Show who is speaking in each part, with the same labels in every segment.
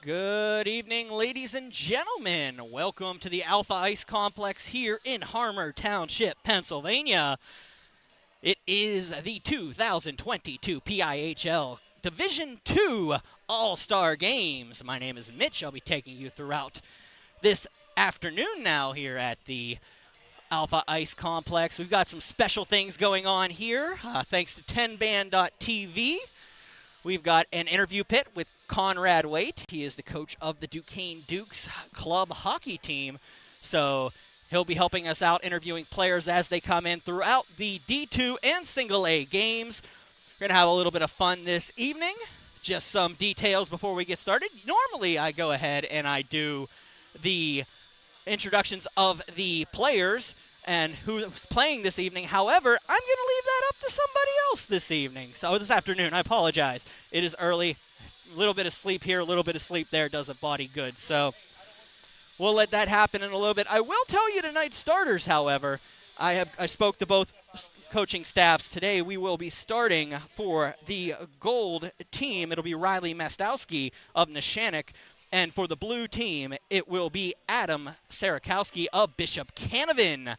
Speaker 1: Good evening, ladies and gentlemen. Welcome to the Alpha Ice Complex here in Harmer Township, Pennsylvania. It is the 2022 PIHL Division-2 All-Star Games. My name is Mitch. I'll be taking you throughout this afternoon now here at the Alpha Ice Complex. We've got some special things going on here, thanks to 10band.tv. We've got an interview pit with Conrad Waite. He is the coach of the Duquesne Dukes club hockey team. So he'll be helping us out interviewing players as they come in throughout the D2 and Single A games. We're going to have a little bit of fun this evening. Just some details before we get started. Normally I go ahead and I do the introductions of the players and who's playing this evening. However, I'm going to leave that up to somebody else this evening. So this afternoon, I apologize. It is early. A little bit of sleep here, a little bit of sleep there does a body good. So we'll let that happen in a little bit. I will tell you tonight's starters, however. I spoke to both coaching staffs today. We will be starting for the gold team. It'll be Riley Mastowski of Neshannock. And for the blue team, it will be Adam Sarakowski of Bishop Canavan.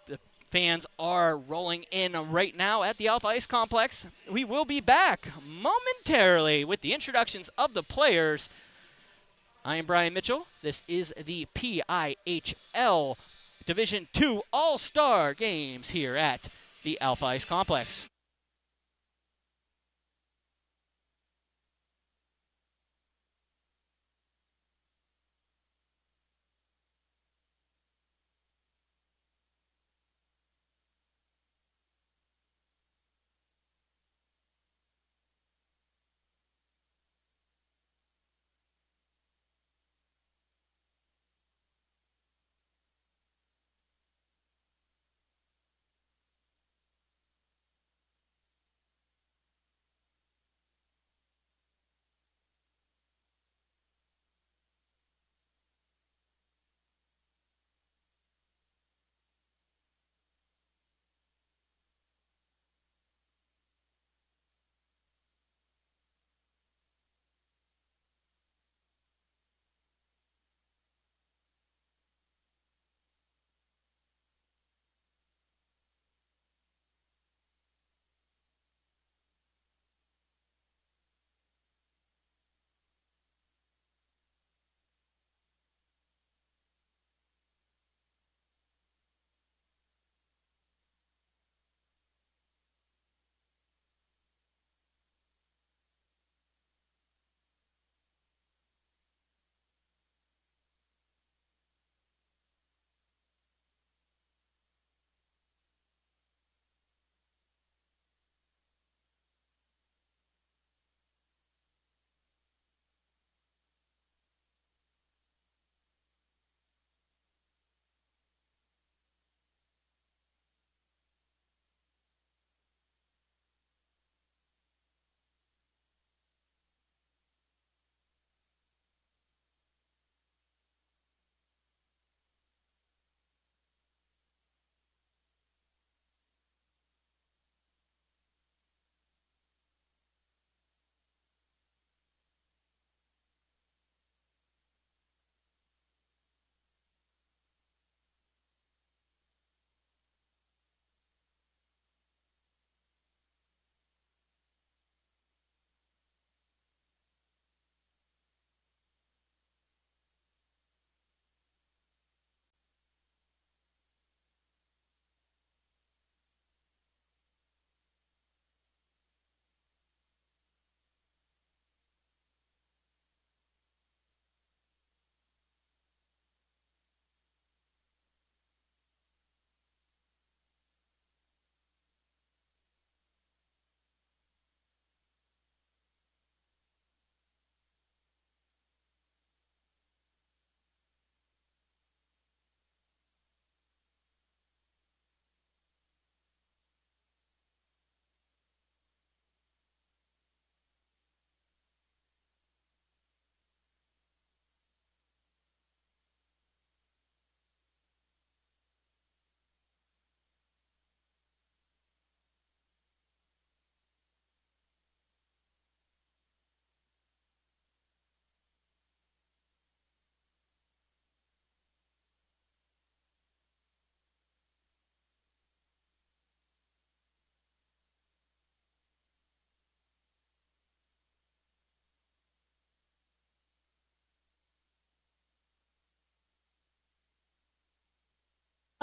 Speaker 1: The fans are rolling in right now at the Alpha Ice Complex. We will be back momentarily with the introductions of the players. I am Brian Mitchell. This is the PIHL Division 2 All-Star Games here at the Alpha Ice Complex.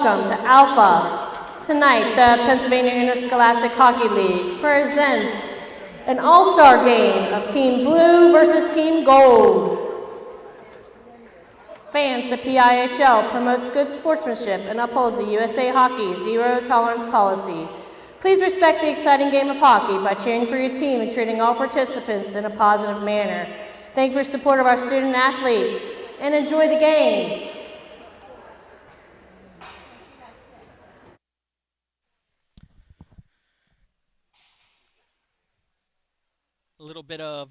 Speaker 2: Welcome to Alpha. Tonight, the Pennsylvania Interscholastic Hockey League presents an all-star game of Team Blue versus Team Gold. Fans, the PIHL promotes good sportsmanship and upholds the USA Hockey Zero Tolerance policy. Please respect the exciting game of hockey by cheering for your team and treating all participants in a positive manner. Thank you for your support of our student athletes and enjoy the game.
Speaker 1: A little bit of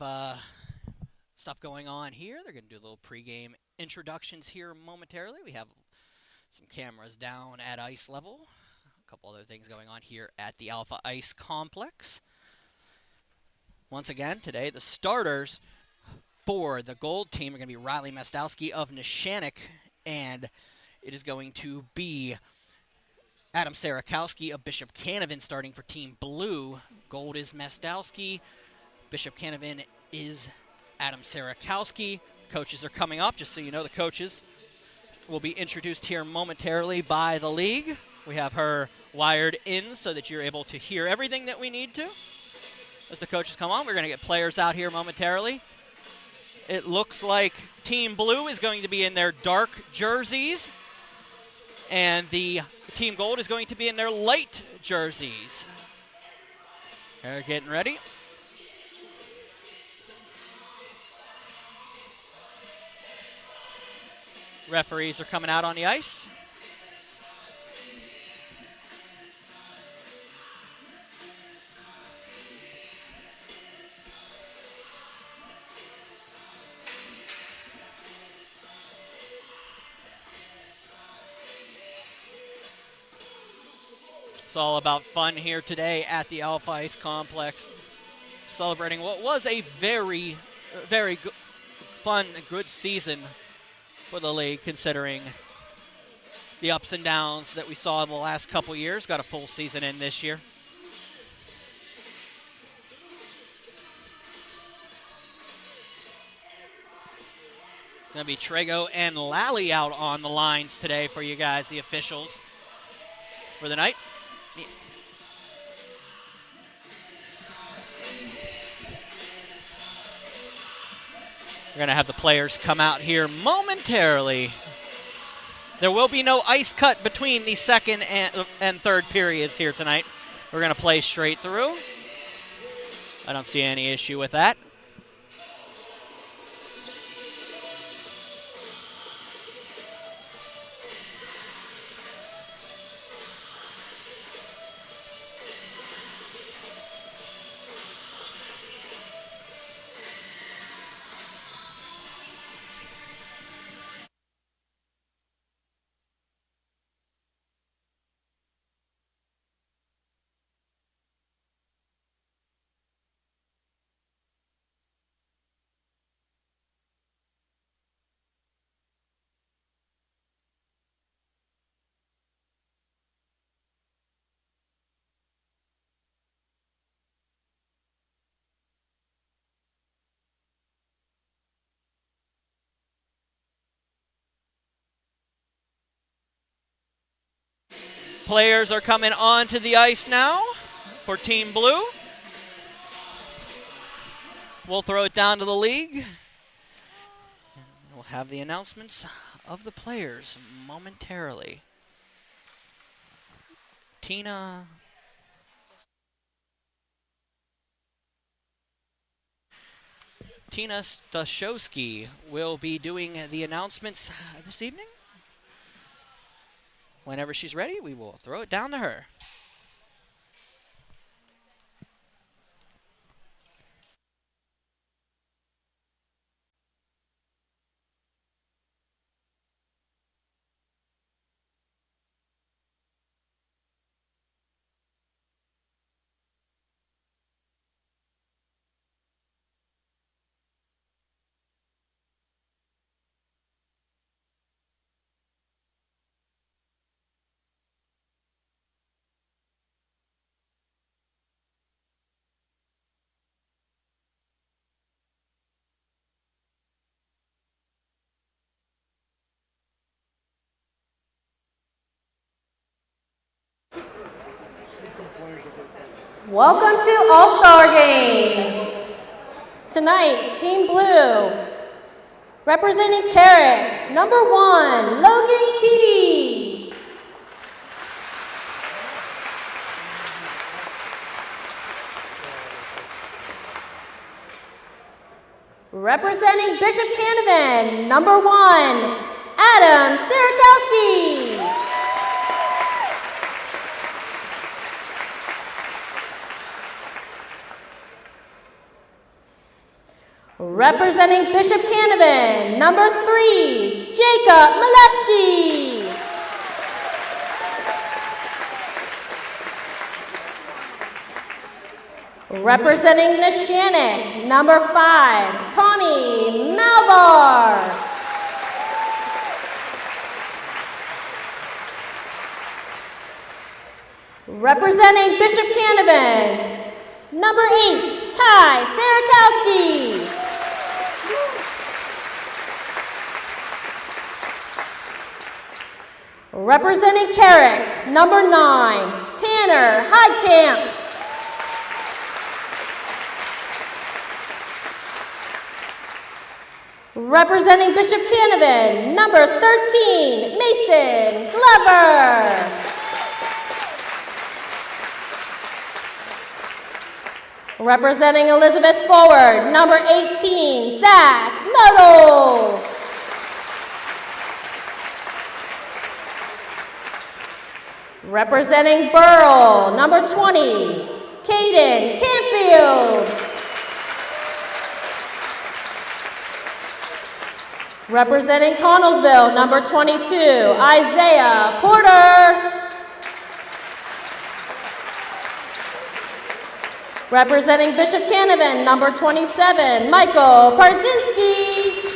Speaker 1: stuff going on here. They're going to do a little pregame introductions here momentarily. We have some cameras down at ice level. A couple other things going on here at the Alpha Ice Complex. Once again, today, the starters for the gold team are going to be Riley Mastowski of Neshannock, and it is going to be Adam Sarakowski of Bishop Canevin starting for Team Blue. Gold is Mastowski. Bishop Canevin is Adam Sarakowski. Coaches are coming up. Just so you know, the coaches will be introduced here momentarily by the league. We have her wired in so that you're able to hear everything that we need to. As the coaches come on, we're going to get players out here momentarily. It looks like Team Blue is going to be in their dark jerseys, and the Team Gold is going to be in their light jerseys. They're getting ready. Referees are coming out on the ice. It's all about fun here today at the Alpha Ice Complex, celebrating what was a very fun, good season for the league, considering the ups and downs that we saw in the last couple years. Got a full season in this year. It's going to be Trego and Lally out on the lines today for you guys, the officials for the night. We're going to have the players come out here momentarily. There will be no ice cut between the second and third periods here tonight. We're going to play straight through. I don't see any issue with that. Players are coming onto the ice now for Team Blue. We'll throw it down to the league. And we'll have the announcements of the players momentarily. Tina Staszewski will be doing the announcements this evening. Whenever she's ready, we will throw it down to her.
Speaker 2: Welcome to All-Star Game. Tonight, Team Blue, representing Carrick, number 1, Logan Keaty. Representing Bishop Canavan, number 1, Adam Sarakowski. Representing Bishop Canavan, number 3, Jacob Molesky. Representing Neshannock, number 5, Tommy Malvar. Representing Bishop Canavan, number 8, Ty Sarakowski. Representing Carrick, number 9, Tanner Heidkamp. Representing Bishop Canavan, number 13, Mason Glover. Representing Elizabeth Forward, number 18, Zach Muddle. Representing Burrell, number 20, Caden Canfield. Representing Connellsville, number 22, Isaiah Porter. Representing Bishop Canavan, number 27, Michael Parzinski.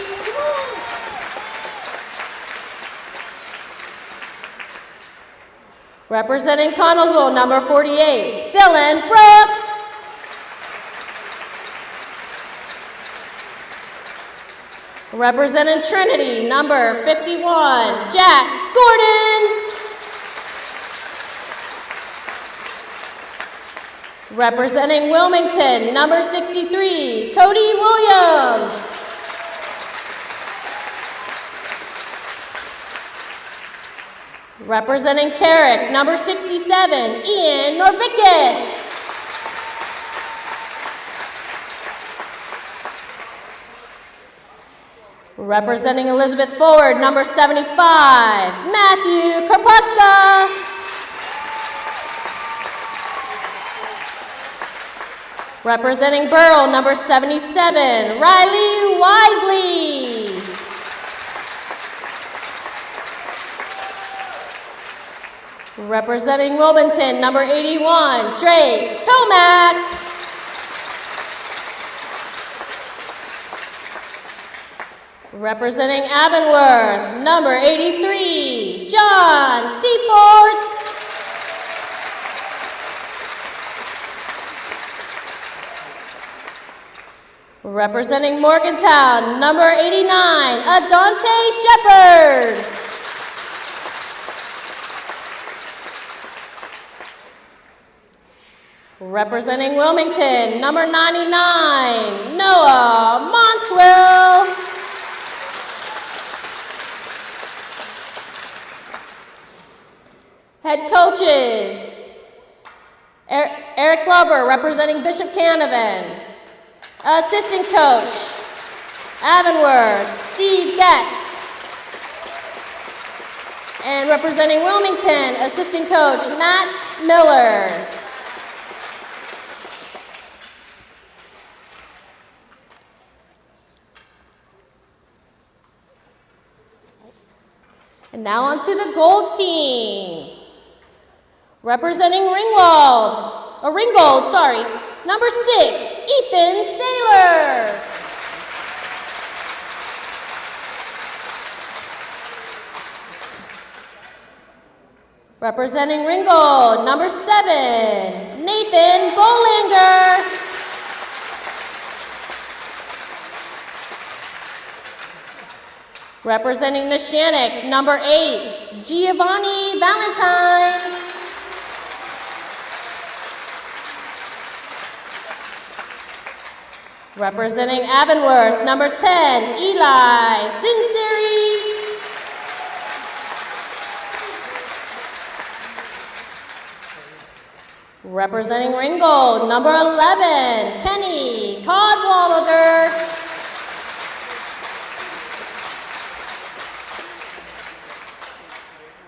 Speaker 2: Representing Connellsville, number 48, Dylan Brooks. Representing Trinity, number 51, Jack Gordon. Representing Wilmington, number 63, Cody Williams. Representing Carrick, number 67, Ian Norvikis. Representing Elizabeth Forward, number 75, Matthew Karpuska. Representing Burrell, number 77, Riley Wisely. Representing Wilmington, number 81, Drake Tomac. Representing Avonworth, number 83, John Seafort. Representing Morgantown, number 89, Adante Shepard. Representing Wilmington, number 99, Noah Monswell. Head coaches, Eric Glover, representing Bishop Canavan. Assistant coach, Avonworth, Steve Guest. And representing Wilmington, assistant coach, Matt Miller. And now on to the gold team. Representing Ringgold, number 6, Ethan Saylor. Representing Ringgold, number 7, Nathan Bolanger. Representing Neshannock, number 8, Giovanni Valentine. Representing Avonworth, number 10, Eli Sinceri. Representing Ringgold, number 11, Kenny Codwalder.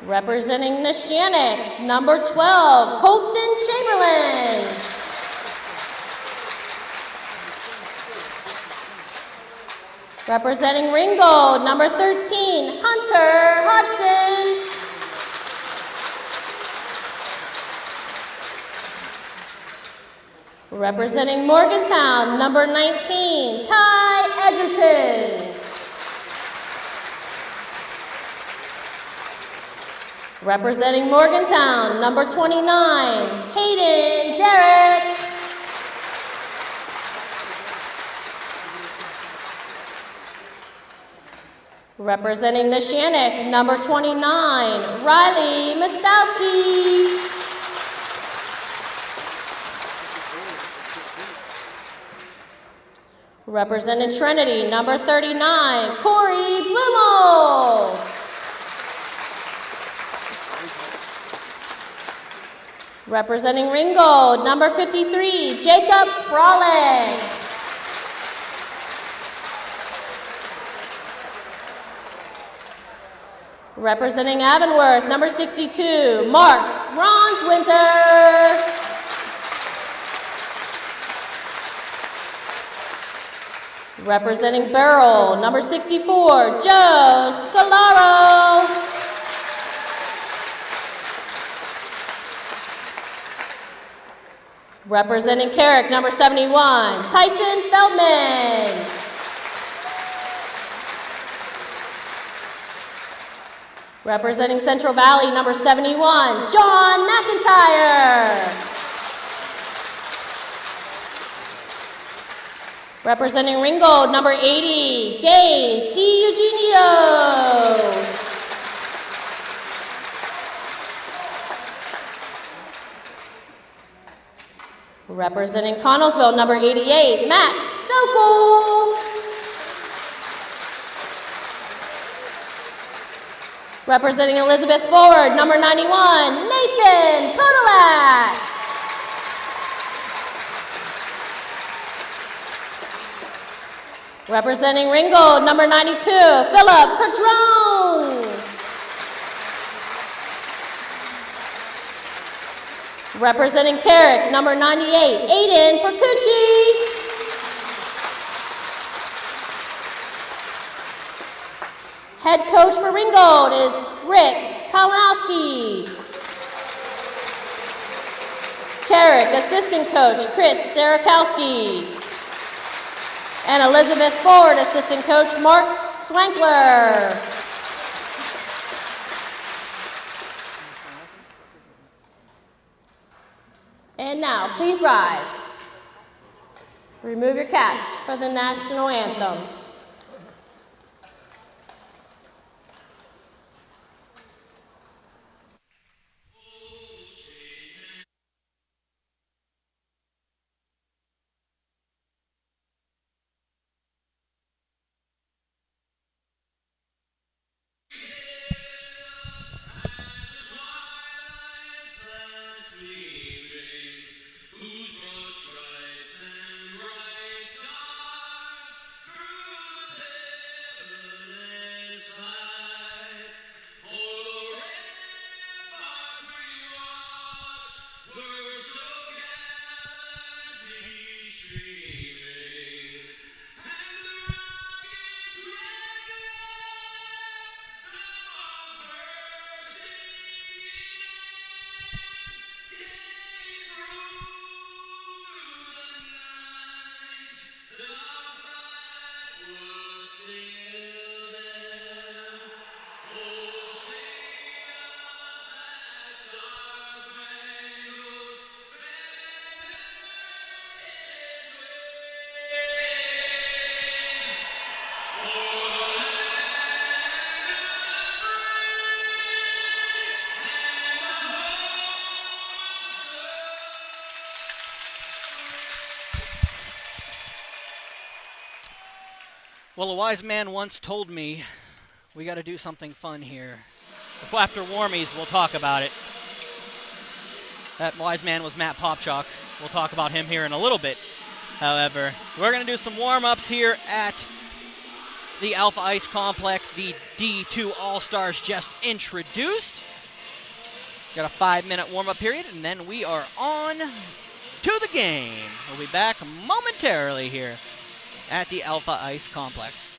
Speaker 2: Representing Neshannock, number 12, Colton Chamberlain. Representing Ringgold, number 13, Hunter Hodgson. Representing Morgantown, number 19, Ty Edgerton. Representing Morgantown, number 29, Hayden Derrick. Representing Neshannock, number 29, Riley Mostowski. Representing Trinity, number 39, Corey Blumel. Representing Ringgold, number 53, Jacob Frolic. Representing Avonworth, number 62, Mark Ronswinter. Representing Beryl, number 64, Joe Scalaro. Representing Carrick, number 71, Tyson Feldman. Representing Central Valley, number 71, John McIntyre. Representing Ringgold, number 80, Gage DiEugenio. Representing Connellsville, number 88, Max Sokol. Representing Elizabeth Ford, number 91, Nathan Podolak. Representing Ringgold, number 92, Philip Padron. Representing Carrick, number 98, Aiden Fercucci. Head coach for Ringgold is Rick Kalinowski. Carrick, assistant coach, Chris Sarakowski. And Elizabeth Ford, assistant coach, Mark Swankler. And now, please rise. Remove your caps for the national anthem.
Speaker 1: Well, a wise man once told me we got to do something fun here. After warmies, we'll talk about it. That wise man was Matt Popchalk. We'll talk about him here in a little bit. However, we're going to do some warm-ups here at the Alpha Ice Complex. The D2 All-Stars just introduced. Got a 5-minute warm-up period, and then we are on to the game. We'll be back momentarily here at the Alpha Ice Complex.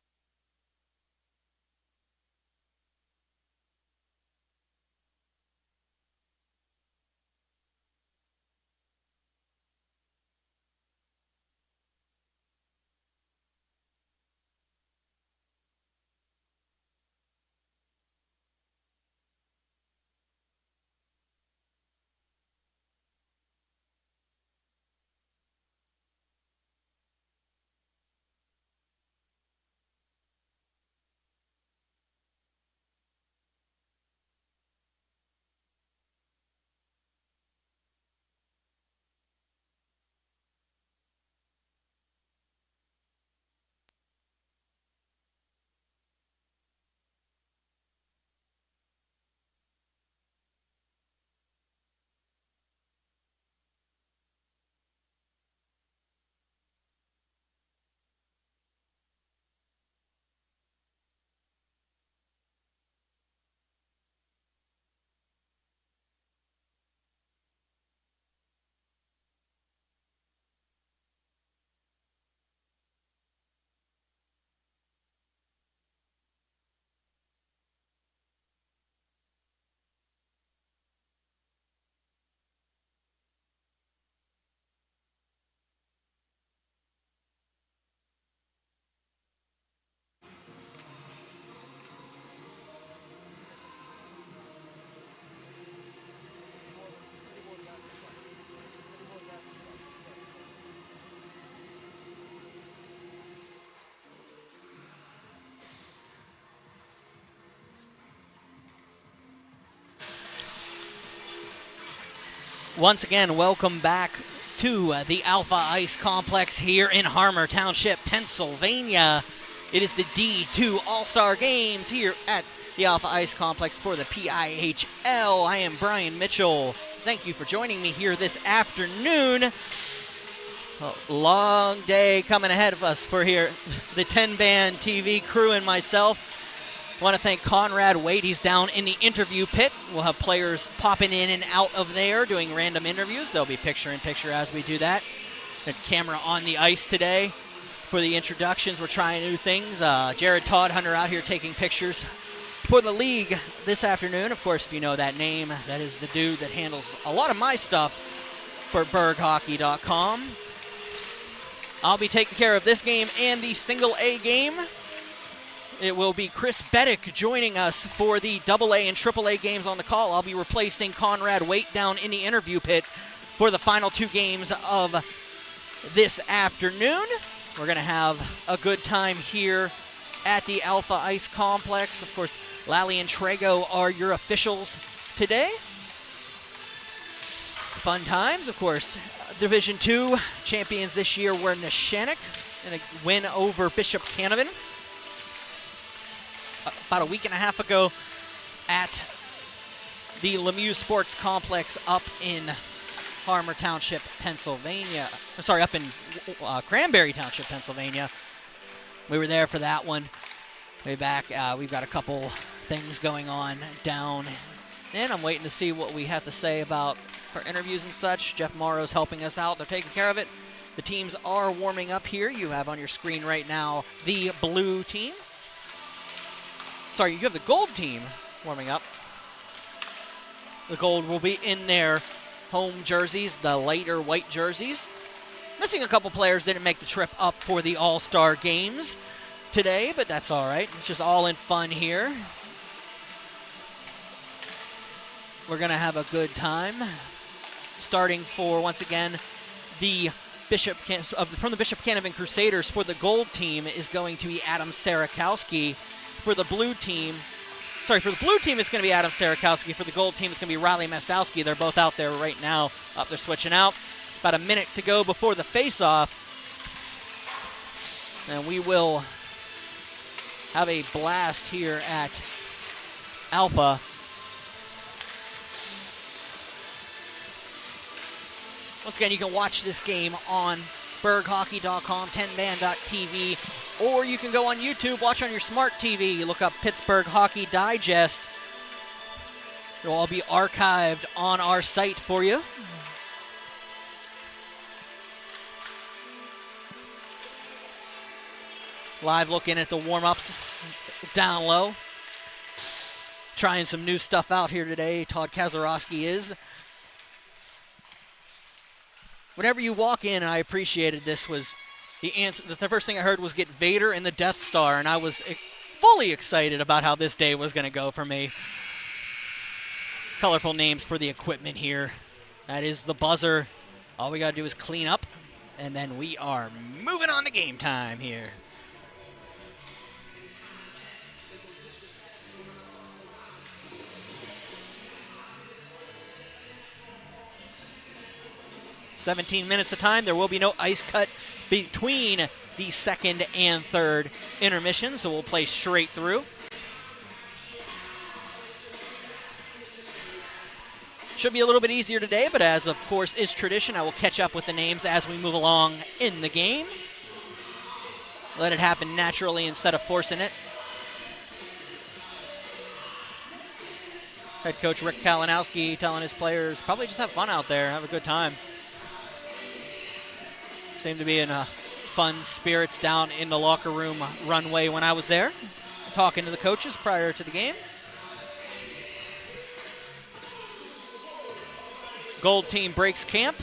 Speaker 1: Once again, welcome back to the Alpha Ice Complex here in Harmer Township, Pennsylvania. It is the D2 All-Star Games here at the Alpha Ice Complex for the PIHL. I am Brian Mitchell. Thank you for joining me here this afternoon. A long day coming ahead of us for here, the 10-band TV crew and myself. I want to thank Conrad Waite. He's down in the interview pit. We'll have players popping in and out of there doing random interviews. They'll be picture-in-picture as we do that. The camera on the ice today for the introductions. We're trying new things. Jared Todd Hunter out here taking pictures for the league this afternoon. Of course, if you know that name, that is the dude that handles a lot of my stuff for berghockey.com. I'll be taking care of this game and the single A game. It will be Chris Beddick joining us for the AA and AAA games on the call. I'll be replacing Conrad Waite down in the interview pit for the final two games of this afternoon. We're going to have a good time here at the Alpha Ice Complex. Of course, Lally and Trago are your officials today. Fun times, of course. Division-2 champions this year were Neshannock in a win over Bishop Canavan about a week and a half ago at the Lemieux Sports Complex up in Harmer Township, Pennsylvania. I'm sorry, up in Cranberry Township, Pennsylvania. We were there for that one. Way back, we've got a couple things going on down, and I'm waiting to see what we have to say about our interviews and such. Jeff Morrow's helping us out. They're taking care of it. The teams are warming up here. You have on your screen right now the blue team. Sorry, you have the gold team warming up. The gold will be in their home jerseys, the lighter white jerseys. Missing a couple players, didn't make the trip up for the All-Star games today, but that's all right. It's just all in fun here. We're going to have a good time. Starting for, once again, the from the Bishop Canavan Crusaders for the gold team is going to be Adam Sarakowski. For the blue team, it's going to be Adam Sarakowski. For the gold team, it's going to be Riley Mastowski. They're both out there right now. They're switching out. About a minute to go before the face-off. And we will have a blast here at Alpha. Once again, you can watch this game on berghockey.com, 10man.tv, or you can go on YouTube, watch on your smart TV. You look up Pittsburgh Hockey Digest. It'll all be archived on our site for you. Live looking at the warm-ups down low. Trying some new stuff out here today, Todd Kazarowski is. Whenever you walk in, and I appreciated this, was the answer. The first thing I heard was get Vader and the Death Star, and I was fully excited about how this day was going to go for me. Colorful names for the equipment here. That is the buzzer. All we got to do is clean up, and then we are moving on to game time here. .17 of time. There will be no ice cut between the second and third intermission, so we'll play straight through. Should be a little bit easier today, but as of course is tradition, I will catch up with the names as we move along in the game. Let it happen naturally instead of forcing it. Head coach Rick Kalinowski telling his players, probably just have fun out there, have a good time. Seemed to be in fun spirits down in the locker room runway when I was there, talking to the coaches prior to the game. Gold team breaks camp,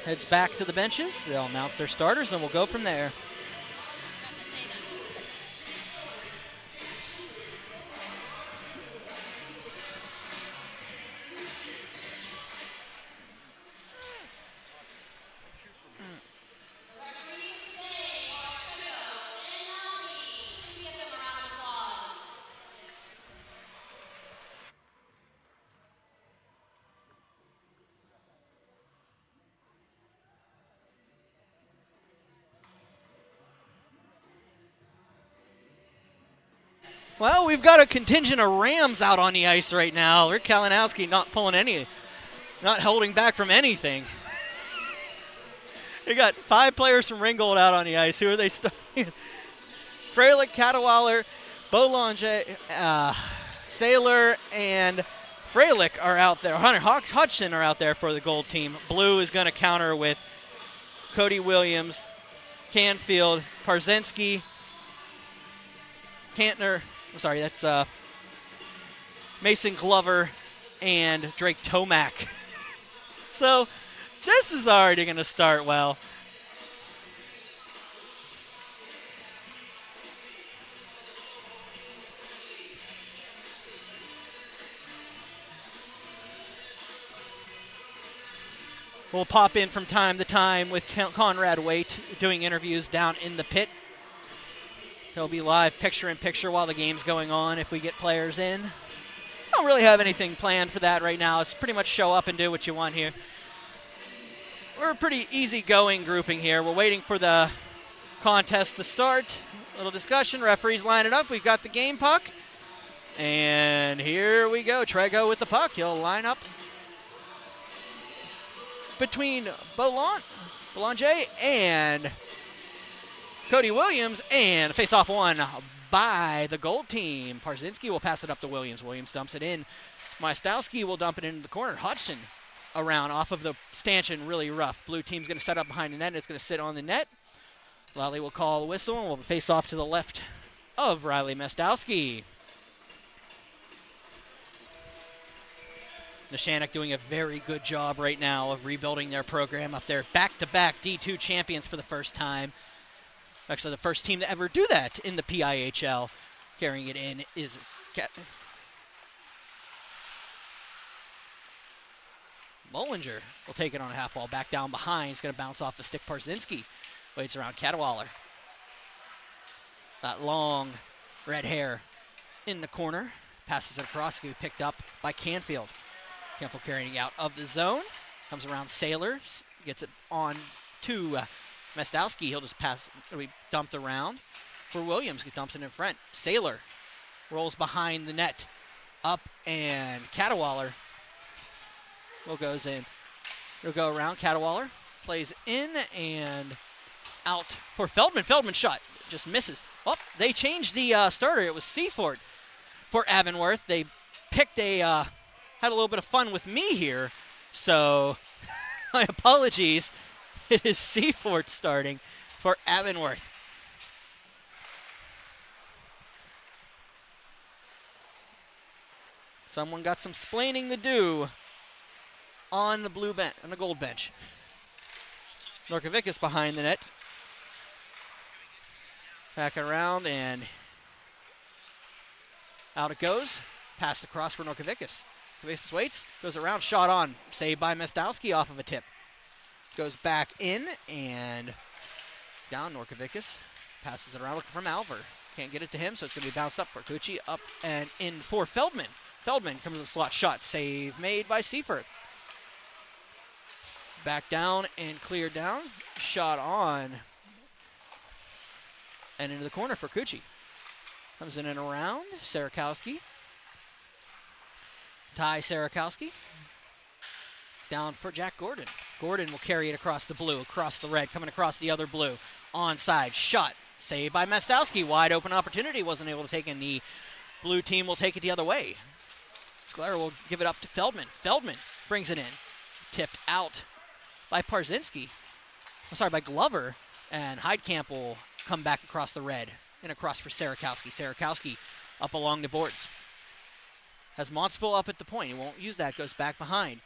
Speaker 1: heads back to the benches. They'll announce their starters, and we'll go from there. Well, we've got a contingent of Rams out on the ice right now. Rick Kalinowski not holding back from anything. We got 5 players from Ringgold out on the ice. Who are they starting? Freilich, Cadwallader, Belanger, Saylor, and Freilich are out there. Hunter Hudson are out there for the gold team. Blue is going to counter with Cody Williams, Canfield, Parzynski, Kantner. I'm sorry, that's Mason Glover and Drake Tomac. So this is already going to start well. We'll pop in from time to time with Conrad Waite doing interviews down in the pit. He'll be live picture-in-picture while the game's going on if we get players in. Don't really have anything planned for that right now. It's pretty much show up and do what you want here. We're a pretty easy-going grouping here. We're waiting for the contest to start. Little discussion. Referees line it up. We've got the game puck. And here we go. Trego with the puck. He'll line up between Belanger and Cody Williams, and face-off won by the gold team. Parzynski will pass it up to Williams. Williams dumps it in. Majestowski will dump it into the corner. Hodgson around off of the stanchion, really rough. Blue team's going to set up behind the net, and it's going to sit on the net. Lally will call a whistle, and we'll face off to the left of Riley Majestowski. Neshannock doing a very good job right now of rebuilding their program up there. Back-to-back D2 champions for the first time. Actually, the first team to ever do that in the PIHL. Carrying it in is Mullinger. Will take it on a half wall. Back down behind. It's going to bounce off the stick. Parzynski waits around Cadwallader. That long red hair in the corner. Passes it across. Going to be picked up by Canfield. Canfield carrying it out of the zone. Comes around Saylor. Gets it on to Majestowski. He'll just pass. It'll be dumped around. for Williams. He dumps it in front. Saylor rolls behind the net. Up, and Caterwaller goes in. It'll go around. Caterwaller plays in and out for Feldman. Feldman shot just misses. Oh, they changed the starter. It was Seaford for Avonworth. They picked had a little bit of fun with me here. So my apologies. It is Seaford starting for Avonworth. Someone got some splaining to do on the on the gold bench. Norkovicus behind the net. Back around and out it goes. Pass across for Norkovicus. Norkovicus waits, goes around, shot on. Saved by Mestowski off of a tip. Goes back in and down. Norkovicus passes it around looking for Malver. Can't get it to him, so it's going to be bounced up for Cucci. Up and in for Feldman. Feldman comes with a slot shot. Save made by Seifert. Back down and cleared down. Shot on. And into the corner for Cucci. Comes in and around. Sarakowski. Ty Sarakowski. Down for Jack Gordon. Gordon will carry it across the blue, across the red, coming across the other blue. Onside. Shot. Saved by Mestowski. Wide open opportunity. Wasn't able to take in. The blue team will take it the other way. Sclair will give it up to Feldman. Feldman brings it in. Tipped out by Parzinski. I'm sorry, by Glover. And Heidkamp will come back across the red and across for Sarakowski. Sarakowski up along the boards. Has Montsville up at the point. He won't use that. Goes back behind.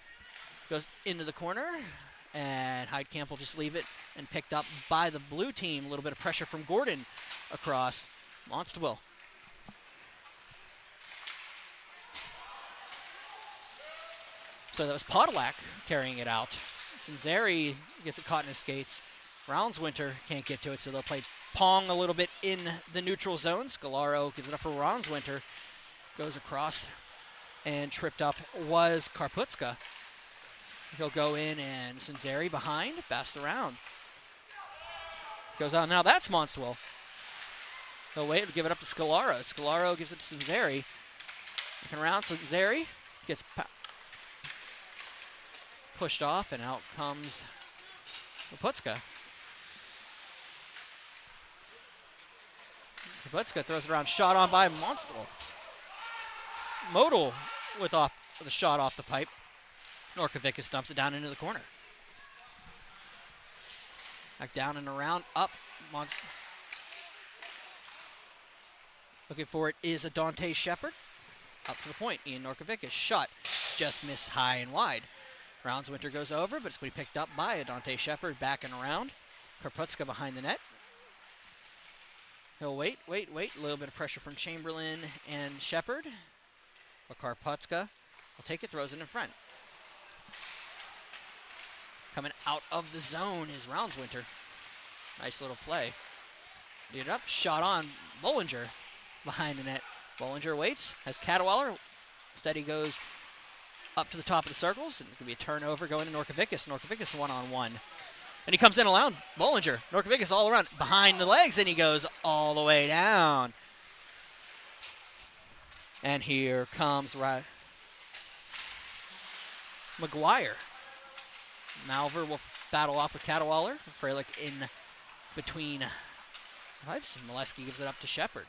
Speaker 1: Goes into the corner. And Heidkamp will just leave it and picked up by the blue team. A little bit of pressure from Gordon across Montsville. So that was Podolak carrying it out. Sinzeri gets it caught in his skates. Rounswinter can't get to it, so they'll play Pong a little bit in the neutral zone. Scalaro gives it up for Rounswinter. Goes across and tripped up was Karputska. He'll go in and Sinzeri behind, passed around. Goes out, now that's Montsville. He'll wait and give it up to Scalaro. Scalaro gives it to Sinzeri. Looking around, Sinzeri gets pushed off, and out comes Kaputska. Kaputska throws it around, shot on by Montsville. Modal with the shot off the pipe. Norkovicus dumps it down into the corner. Back down and around, up. Looking for it is a Dante Shepard. Up to the point, Ian Norkovicus. Shot just missed high and wide. Rounswinter goes over, but it's going to be picked up by a Dante Shepard. Back and around. Karputska behind the net. He'll wait. A little bit of pressure from Chamberlain and Shepard. But Karputska will take it, throws it in front. Coming out of the zone is Rounswinter. Nice little play. Lead it up, shot on Bollinger behind the net. Bollinger waits, has Cadwaller. Instead he goes up to the top of the circles, and it's going to be a turnover going to Norkovicus. Norkovicus one-on-one. And he comes in around Bollinger. Norkovicus all around behind the legs, and he goes all the way down. And here comes McGuire. Malver will battle off with Cadwaller. Freilich in between pipes. Molesky gives it up to Shepard.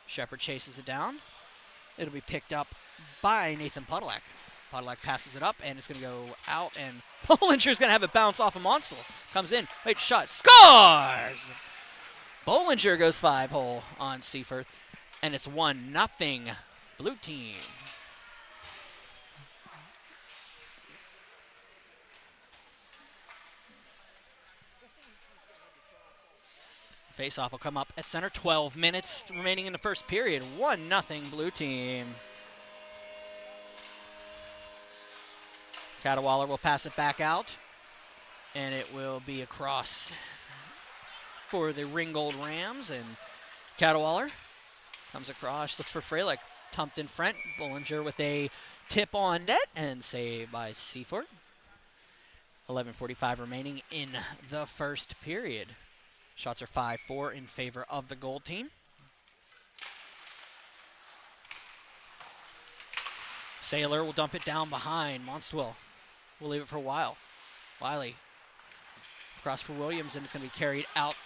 Speaker 1: Shepard chases it down. It'll be picked up by Nathan Podolak. Podolak passes it up, and it's going to go out, and Bollinger's going to have it bounce off of Montsville. Comes in, wait, shot, scores! Bollinger goes 5-hole on Seaforth, and it's 1-0 blue team. Face-off will come up at center. 12 minutes remaining in the first period. 1-0 blue team. Cadwaller will pass it back out, and it will be across for the Ringgold Rams. And Cadwaller comes across, looks for Freilich, tumped in front. Bollinger with a tip on net and saved by Seaford. 11:45 remaining in the first period. Shots are 5-4 in favor of the gold team. Saylor will dump it down behind. Monstwell will leave it for a while. Wiley across for Williams, and it's going to be carried out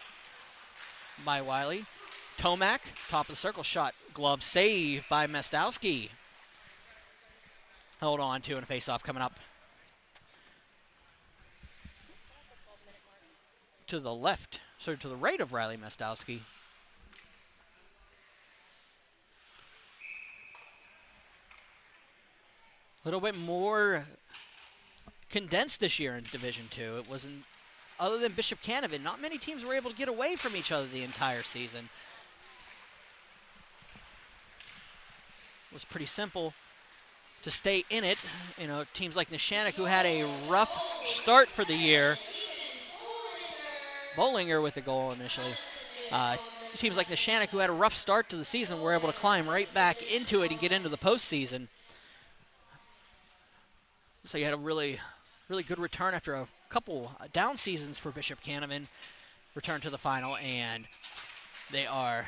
Speaker 1: by Wiley. Tomac, top of the circle, shot. Glove save by Mestowski. Hold on to, and a face-off coming up. To the left, so to the right of Riley Mestowski. A little bit more condensed this year in Division 2. It wasn't, other than Bishop Canevin, not many teams were able to get away from each other the entire season. It was pretty simple to stay in it. You know, teams like Neshannock, who had a rough start for the year. Bollinger with the goal initially. Teams like Neshannock, who had a rough start to the season, were able to climb right back into it and get into the postseason. So you had a really good return after a couple down seasons for Bishop Canevin. Return to the final, and they are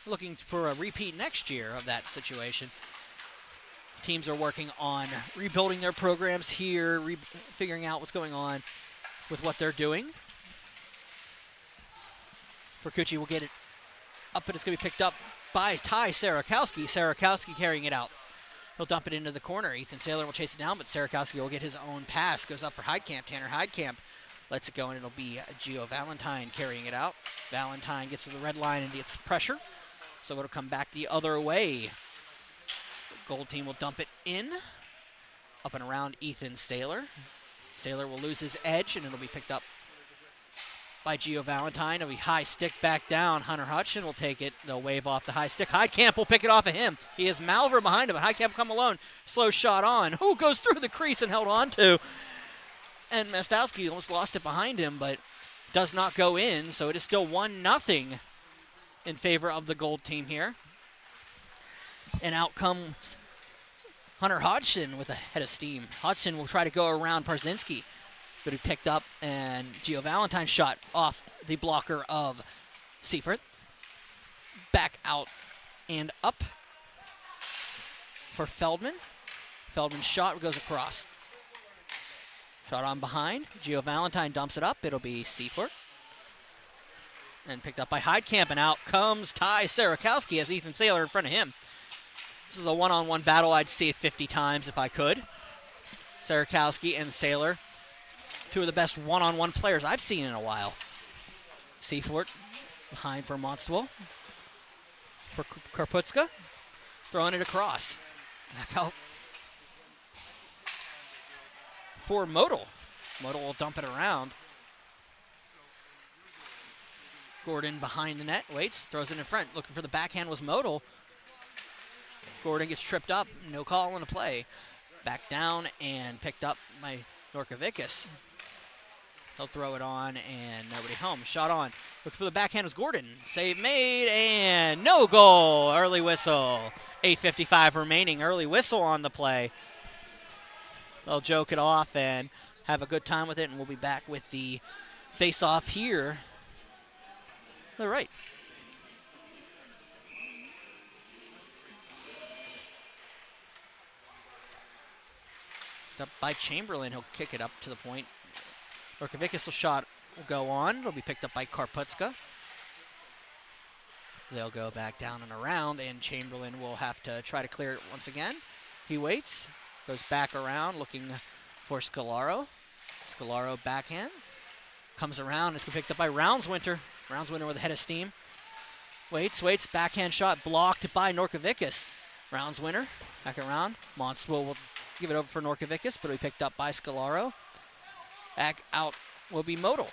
Speaker 1: looking for a repeat next year of that situation. Teams are working on rebuilding their programs here, figuring out what's going on with what they're doing. Percucci will get it up, and it's going to be picked up by Ty Sarakowski. Sarakowski carrying it out. He'll dump it into the corner. Ethan Saylor will chase it down, but Sarakowski will get his own pass. Goes up for Heidkamp. Tanner Heidkamp lets it go, and it'll be Gio Valentine carrying it out. Valentine gets to the red line and gets pressure, so it'll come back the other way. Gold team will dump it in, up and around Ethan Saylor. Saylor will lose his edge, and it'll be picked up by Gio Valentine. It'll be high stick back down. Hunter Hutchin will take it. They'll wave off the high stick. Heidkamp will pick it off of him. He has Malver behind him, but Heidkamp come alone. Slow shot on. Who goes through the crease and held on to? And Mestowski almost lost it behind him, but does not go in, so it is still 1-0 in favor of the gold team here. And out comes Hunter Hodgson with a head of steam. Hodgson will try to go around Parzinski, but he picked up, and Gio Valentine shot off the blocker of Seifert. Back out and up for Feldman. Feldman's shot goes across. Shot on behind. Gio Valentine dumps it up. It'll be Seifert. And picked up by Heidkamp, and out comes Ty Sarakowski as Ethan Saylor in front of him. This is a one-on-one battle. I'd see it 50 times if I could. Sarakowski and Saylor, two of the best one-on-one players I've seen in a while. Seifert behind for Monstwell. For Karputska. Throwing it across. Back out for Modal. Modal will dump it around. Gordon behind the net. Waits. Throws it in front. Looking for the backhand was Modal. Gordon gets tripped up. No call on the play. Back down and picked up by Norkovicus. He'll throw it on, and nobody home. Shot on. Looking for the backhand was Gordon. Save made, and no goal. Early whistle. 8:55 remaining. Early whistle on the play. They'll joke it off and have a good time with it, and we'll be back with the face-off here. All right. Up by Chamberlain. He'll kick it up to the point. Norkovicus' shot will go on. It'll be picked up by Karputska. They'll go back down and around, and Chamberlain will have to try to clear it once again. He waits, goes back around looking for Scalaro. Scalaro backhand. Comes around. It's picked up by Roundswinter. Roundswinter with a head of steam. Waits, backhand shot blocked by Norkovicus. Roundswinter back around. Monstwell will give it over for Norkovicus, but it'll be picked up by Scalaro. Back out will be Modal.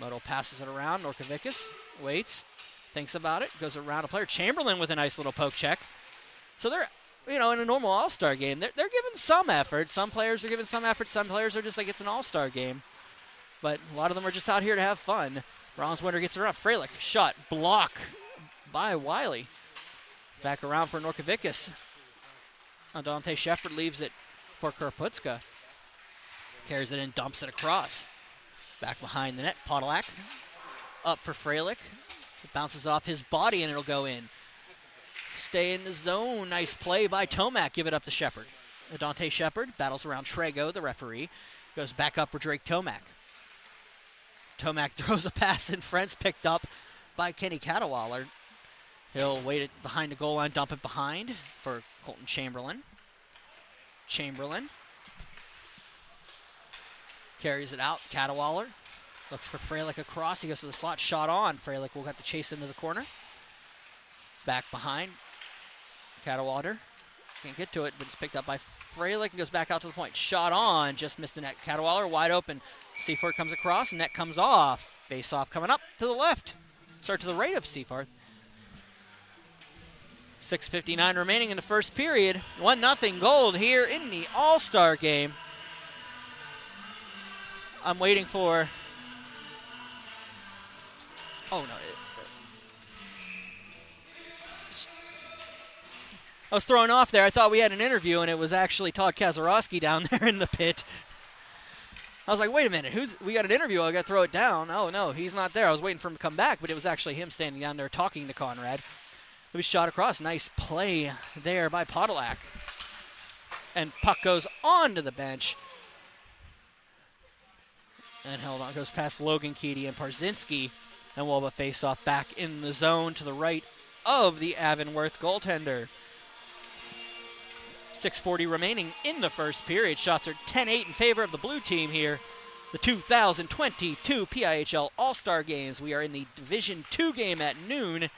Speaker 1: Modal passes it around. Norkovicus waits, thinks about it, goes around a player. Chamberlain with a nice little poke check. So they're, in a normal all-star game, they're giving some effort. Some players are giving some effort. Some players are just like it's an all-star game. But a lot of them are just out here to have fun. Roundswinter gets it around. Freilich, shot, block by Wiley. Back around for Norkovicus. Dante Shepard leaves it for Karputska. Carries it in, dumps it across. Back behind the net, Podolak. Up for Freilich. It bounces off his body and it'll go in. Stay in the zone. Nice play by Tomac. Give it up to Shepard. Dante Shepard battles around Trego, the referee. Goes back up for Drake Tomac. Tomac throws a pass in front, picked up by Kenny Cadwallader. He'll wait it behind the goal line, dump it behind for Colton Chamberlain. Chamberlain carries it out. Cadwallader looks for Freilich across. He goes to the slot, shot on. Freilich will have to chase into the corner. Back behind. Cadwallader can't get to it, but it's picked up by Freilich and goes back out to the point. Shot on, just missed the net. Cadwallader wide open. Seaforth comes across, net comes off. Face off coming up to the left. Start to the right of Seaforth. 6:59 remaining in the first period. 1-0 Gold here in the All-Star game. I'm waiting for... Oh, no. I was thrown off there. I thought we had an interview, and it was actually Todd Kazarowski down there in the pit. I was like, wait a minute. We got an interview. I got to throw it down. Oh, no, he's not there. I was waiting for him to come back, but it was actually him standing down there talking to Conrad. It was shot across. Nice play there by Podolak. And puck goes onto the bench. And held on. Goes past Logan Keedy and Parzinski. And we'll have a face-off back in the zone to the right of the Avonworth goaltender. 6:40 remaining in the first period. Shots are 10-8 in favor of the blue team here. The 2022 PIHL All-Star Games. We are in the Division-2 game at noon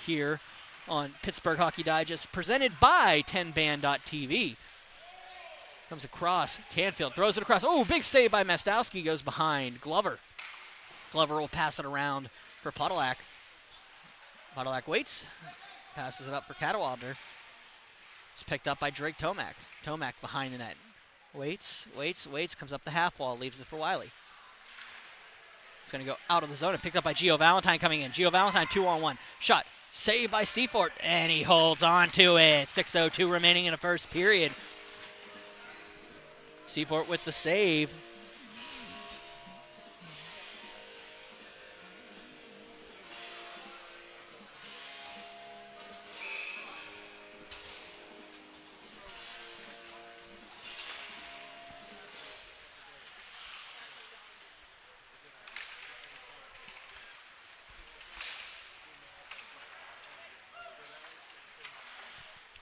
Speaker 1: here on Pittsburgh Hockey Digest, presented by 10band.tv. Comes across. Canfield throws it across. Oh, big save by Mastowski. Goes behind. Glover. Glover will pass it around for Podolak. Podolak waits. Passes it up for Cadwallader. It's picked up by Drake Tomac. Tomac behind the net. Waits. Comes up the half wall. Leaves it for Wiley. It's going to go out of the zone and picked up by Gio Valentine coming in. Gio Valentine 2-on-1. Shot. Saved by Seafort. And he holds on to it. 6:02 remaining in the first period. Seafort with the save.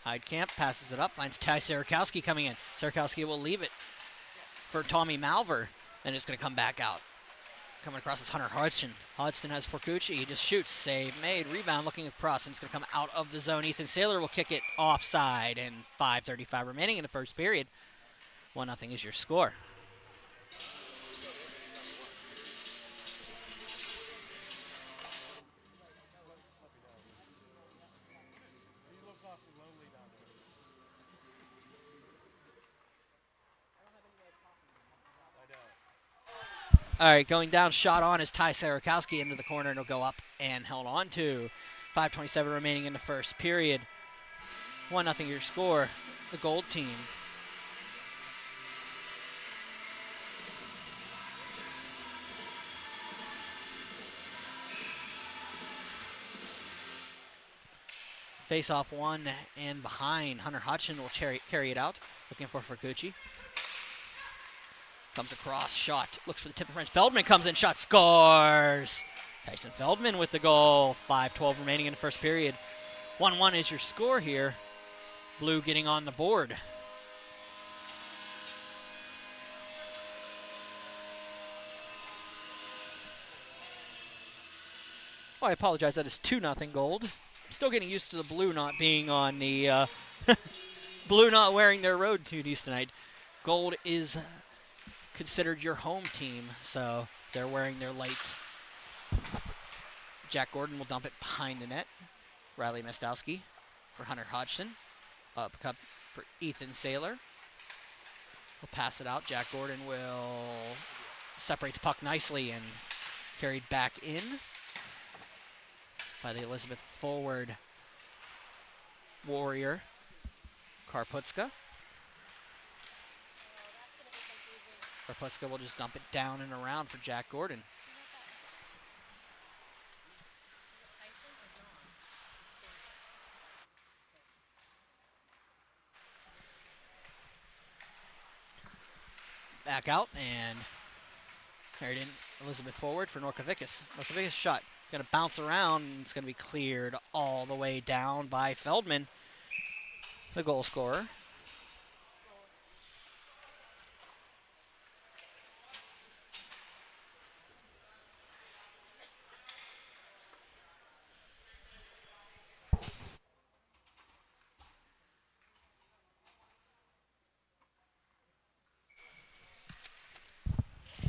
Speaker 1: Heidkamp passes it up, finds Ty Sarakowski coming in. Sarakowski will leave it for Tommy Malver, and it's going to come back out. Coming across is Hunter Hodgson. Hodgson has Forcucci. He just shoots. Save made. Rebound looking across, and it's going to come out of the zone. Ethan Saylor will kick it offside, and 5:35 remaining in the first period. 1-0 is your score. All right, going down, shot on is Ty Sarakowski into the corner, and it'll go up and held on to. 5:27 remaining in the first period. 1-0 your score, the Gold team. Face off one and behind. Hunter Hodgson will carry it out, looking for Forcucci. Comes across, shot, looks for the tip of French. Feldman comes in, shot, scores. Tyson Feldman with the goal. 5:12 remaining in the first period. 1-1 is your score here. Blue getting on the board. Oh, I apologize, that is 2-0 Gold. I'm still getting used to the Blue not being on the, Blue not wearing their road duties tonight. Gold is considered your home team, so they're wearing their lights. Jack Gordon will dump it behind the net. Riley Mastowski for Hunter Hodgson. Up cup for Ethan Saylor. He'll pass it out. Jack Gordon will separate the puck nicely and carried back in by the Elizabeth forward warrior Karputska. Raputska will just dump it down and around for Jack Gordon. Back out, and carried in Elizabeth forward for Norkovicus. Norkovicus shot. Going to bounce around, and it's going to be cleared all the way down by Feldman, the goal scorer.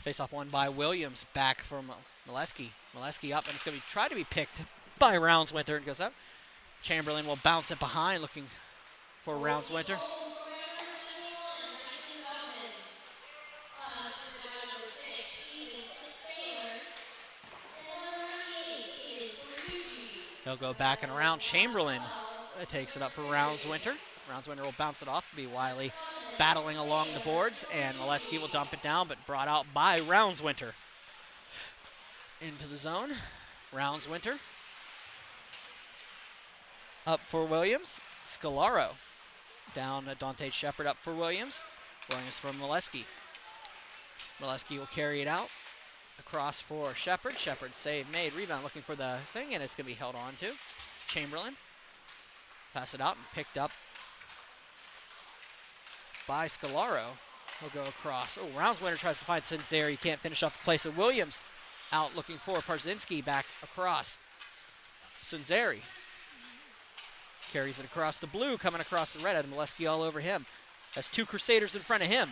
Speaker 1: Face-off won by Williams, back from Molesky. Molesky up, and it's going to be tried to be picked by Roundswinter, and goes up. Chamberlain will bounce it behind, looking for Roundswinter. He'll go back and around. Chamberlain takes it up for Roundswinter. Roundswinter will bounce it off. Be Wiley battling along the boards, and Molesky will dump it down, but brought out by Roundswinter. Into the zone. Roundswinter. Up for Williams. Scalaro. Down Dante Shepard up for Williams. Williams for Molesky. Molesky will carry it out. Across for Shepard. Shepard save made. Rebound looking for the thing, and it's going to be held on to. Chamberlain. Pass it out and picked up by Scalaro. He'll go across. Oh, Roundswinter tries to find Sincere. He can't finish off the play, so Williams out looking for Parzinski back across. Sincere carries it across the blue, coming across the red. Had Molesky all over him. Has two Crusaders in front of him.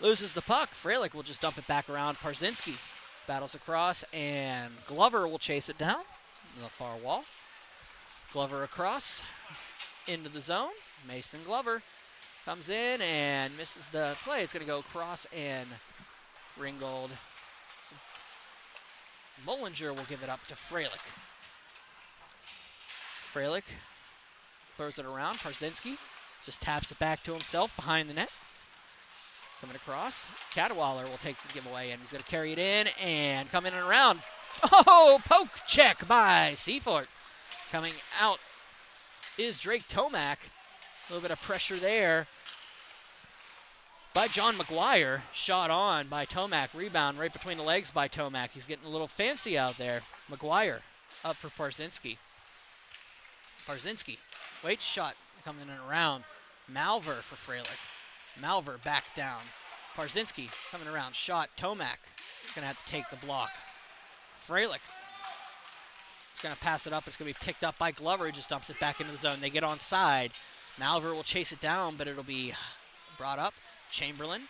Speaker 1: Loses the puck. Freilich will just dump it back around. Parzinski battles across, and Glover will chase it down in the far wall. Glover across into the zone. Mason Glover comes in and misses the play. It's going to go across, and Ringgold. Mullinger will give it up to Freilich. Freilich throws it around. Parzinski just taps it back to himself behind the net. Coming across. Cadwaller will take the giveaway, and he's going to carry it in and come in and around. Oh, poke check by Seafort. Coming out is Drake Tomac. A little bit of pressure there by John McGuire. Shot on by Tomac. Rebound right between the legs by Tomac. He's getting a little fancy out there. McGuire up for Parzinski. Parzinski. Wait, shot coming in and around. Malver for Freilich. Malver back down. Parzinski coming around. Shot. Tomac going to have to take the block. Freilich is going to pass it up. It's going to be picked up by Glover. He just dumps it back into the zone. They get onside. Malver will chase it down, but it'll be brought up. Chamberlain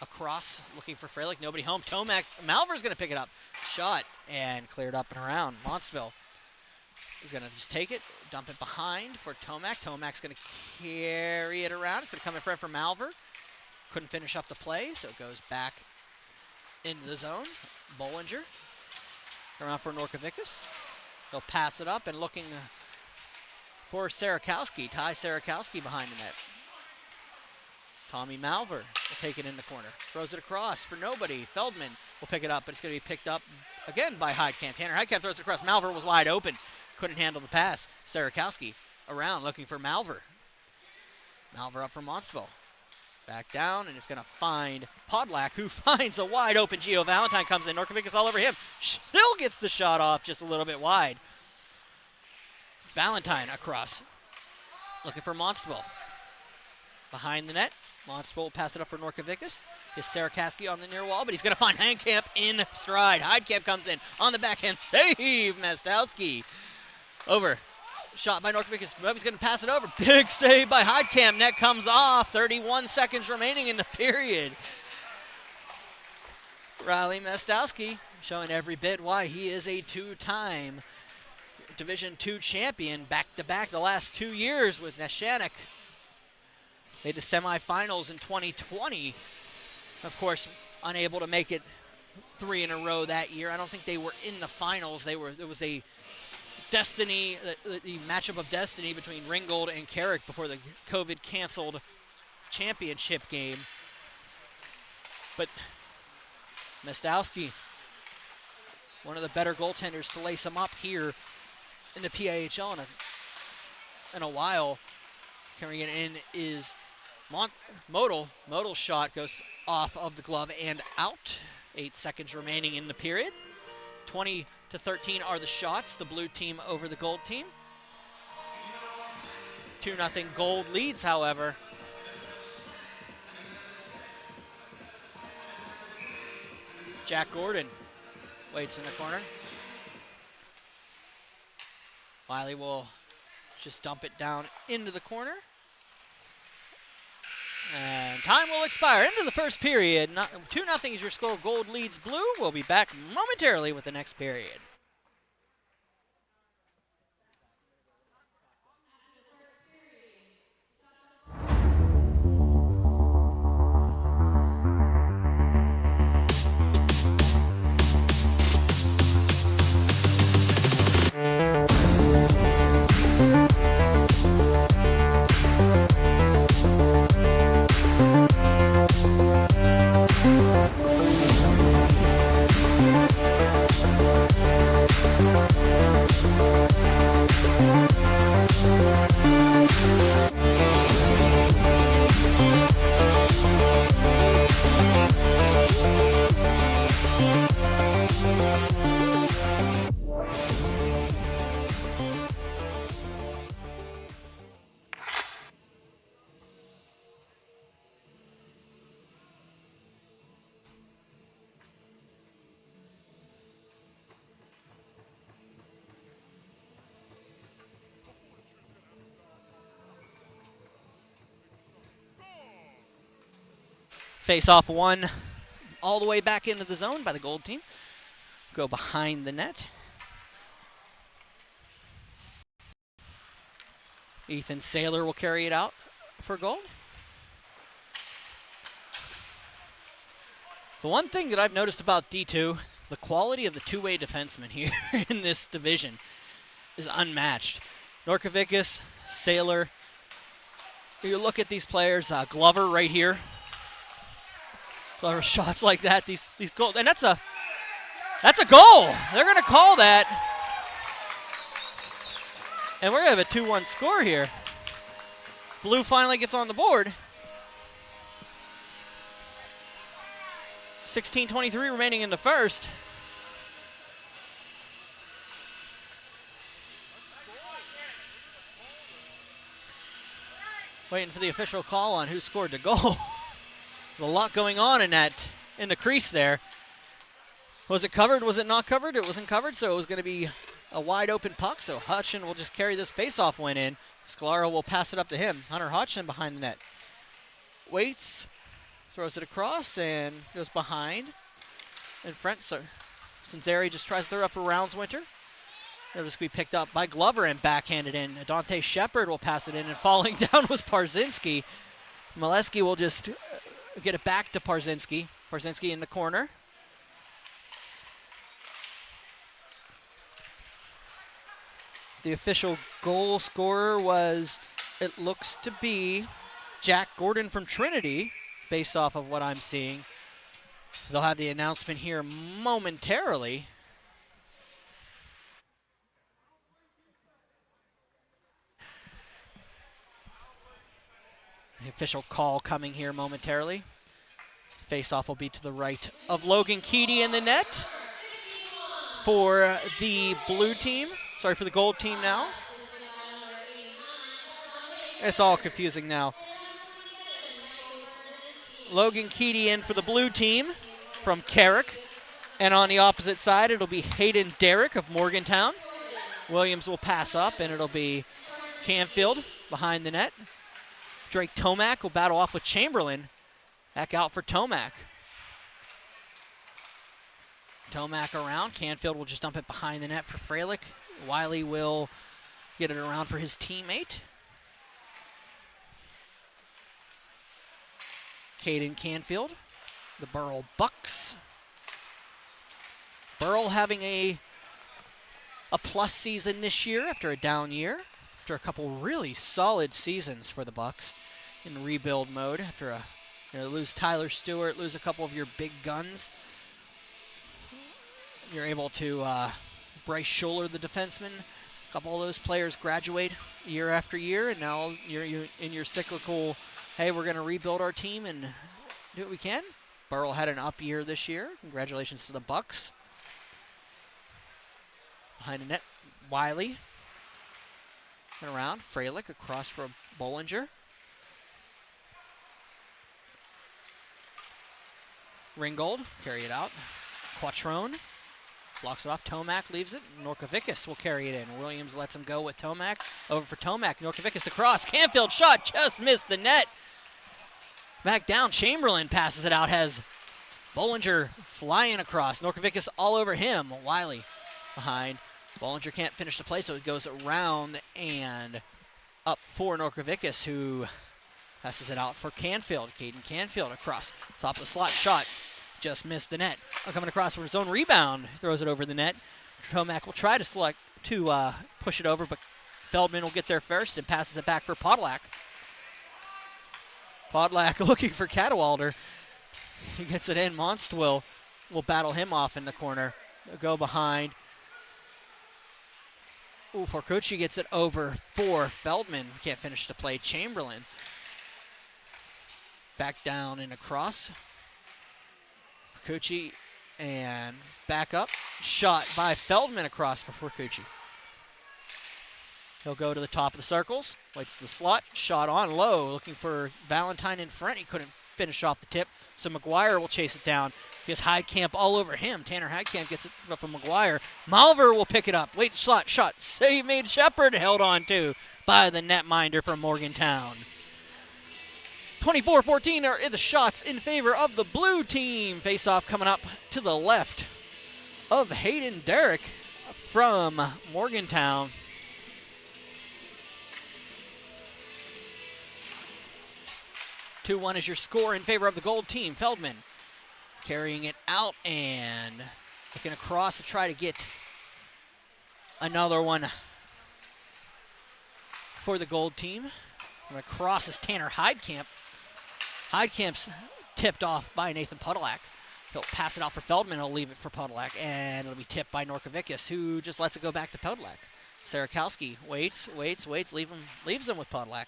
Speaker 1: across looking for Freilich. Nobody home. Malver's going to pick it up. Shot and cleared up and around. Montsville is going to just take it, dump it behind for Tomac. Tomac's going to carry it around. It's going to come in front for Malver. Couldn't finish up the play, so it goes back into the zone. Bollinger around for Norkovicus. They'll pass it up and looking for Sarakowski. Ty Sarakowski behind the net. Tommy Malver will take it in the corner. Throws it across for nobody. Feldman will pick it up, but it's going to be picked up again by Heidkamp. Tanner Heidkamp throws it across. Malver was wide open. Couldn't handle the pass. Sarakowski around looking for Malver. Malver up for Montsville. Back down, and it's going to find Podlak, who finds a wide open Gio Valentine. Comes in. Norkovic all over him. Still gets the shot off just a little bit wide. Valentine across. Looking for Montsville. Behind the net. Montsville will pass it up for Norkovicus. Is Sarakowski on the near wall, but he's going to find Heidkamp in stride. Heidkamp comes in on the backhand. Save, Mastowski. Over. Shot by Norkovicus. He's going to pass it over. Big save by Heidkamp. Net comes off. 31 seconds remaining in the period. Riley Mastowski showing every bit why he is a two-time Division-2 champion, back-to-back the last 2 years with Neshannock. Made the semifinals in 2020. Of course, unable to make it 3 in a row that year. I don't think they were in the finals. There was a destiny, the matchup of destiny between Ringgold and Carrick before the COVID-canceled championship game. But Mostowski, one of the better goaltenders to lace him up here in the PIHL in a while. Carrying it in is Modal. Modal's shot goes off of the glove and out. 8 seconds remaining in the period. 20-13 are the shots. The blue team over the gold team. 2-0 gold leads, however. Jack Gordon waits in the corner. Wiley will just dump it down into the corner. And time will expire. Into the first period. 2-0 is your score. Gold leads blue. We'll be back momentarily with the next period. Face-off one all the way back into the zone by the gold team. Go behind the net. Ethan Saylor will carry it out for gold. The one thing that I've noticed about D2, the quality of the two-way defensemen here in this division is unmatched. Norkovicus, Saylor. You look at these players, Glover right here. Glover shots like that, these goals, and that's a goal. They're gonna call that. And we're gonna have a 2-1 score here. Blue finally gets on the board. 16:23 remaining in the first. Waiting for the official call on who scored the goal. There's a lot going on in the crease there. Was it covered? Was it not covered? It wasn't covered, so it was going to be a wide open puck. So Hutchin will just carry this face-off win in. Scalaro will pass it up to him. Hunter Hutchin behind the net. Waits, throws it across, and goes behind. In front, so Cinzeri just tries to throw it up for Roundswinter. It'll just be picked up by Glover and backhanded in. Dante Shepard will pass it in, and falling down was Parzinski. Molesky will just get it back to Parzinski. Parzinski in the corner. The official goal scorer was, it looks to be Jack Gordon from Trinity, based off of what I'm seeing. They'll have the announcement here momentarily. The official call coming here momentarily. Face-off will be to the right of Logan Keedy in the net for the blue team. Sorry, for the gold team now. It's all confusing now. Logan Keedy in for the blue team from Carrick. And on the opposite side, it'll be Hayden Derrick of Morgantown. Williams will pass up, and it'll be Canfield behind the net. Drake Tomac will battle off with Chamberlain. Back out for Tomac. Tomac around. Canfield will just dump it behind the net for Freilich. Wiley will get it around for his teammate. Caden Canfield, the Burrell Bucks. Burrell having a plus season this year after a down year. After a couple really solid seasons for the Bucks in rebuild mode after a lose Tyler Stewart, lose a couple of your big guns. You're able to Bryce Scholler, the defenseman. A couple of those players graduate year after year, and now you're in your cyclical, hey, we're going to rebuild our team and do what we can. Burrell had an up year this year. Congratulations to the Bucks. Behind the net, Wiley. And around, Freilich across from Bollinger. Ringgold, carry it out. Quattrone blocks it off. Tomac leaves it. Norkovicus will carry it in. Williams lets him go with Tomac. Over for Tomac. Norkovicus across. Canfield shot just missed the net. Back down. Chamberlain passes it out. Has Bollinger flying across. Norkovicus all over him. Wiley behind. Bollinger can't finish the play, so it goes around and up for Norkovicus, who passes it out for Canfield. Caden Canfield across. Top of the slot shot. Just missed the net. Coming across for his own rebound. Throws it over the net. Tomac will try to push it over, but Feldman will get there first and passes it back for Podolak. Podolak looking for Cadwalder. He gets it in. Monst will battle him off in the corner. They'll go behind. Forcucci gets it over for Feldman. Can't finish the play. Chamberlain. Back down and across. Forcucci and back up. Shot by Feldman across for Forcucci. He'll go to the top of the circles. Waits the slot. Shot on low. Looking for Valentine in front. He couldn't finish off the tip. So McGuire will chase it down. He has Heidkamp all over him. Tanner Heidkamp gets it from McGuire. Malver will pick it up. Wait, shot. Save made. Shepard held on to by the netminder from Morgantown. 24-14 are the shots in favor of the blue team. Face-off coming up to the left of Hayden Derrick from Morgantown. Two-1 is your score in favor of the gold team. Feldman carrying it out and looking across to try to get another one for the gold team. And across is Tanner Heidkamp. Heidkamp's tipped off by Nathan Podolak. He'll pass it out for Feldman. He'll leave it for Podolak, and it'll be tipped by Norkovicus, who just lets it go back to Podolak. Sarakowski waits, leaves him with Podolak.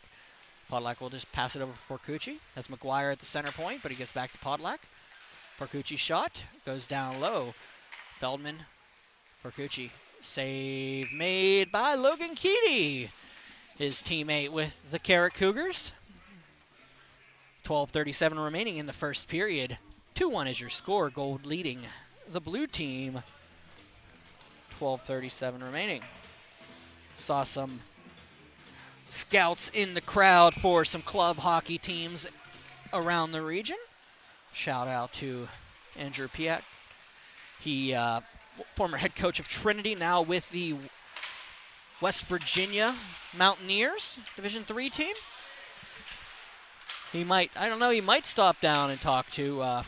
Speaker 1: Podolak will just pass it over for Forcucci. Has McGuire at the center point, but he gets back to Podolak. Forcucci shot goes down low. Feldman, Forcucci. Save made by Logan Keedy, his teammate with the Carrot Cougars. 12:37 remaining in the first period. 2-1 is your score. Gold leading the blue team. 12:37 remaining. Saw some scouts in the crowd for some club hockey teams around the region. Shout out to Andrew Piak. He, former head coach of Trinity, now with the West Virginia Mountaineers, Division-3 team. He might stop down and talk to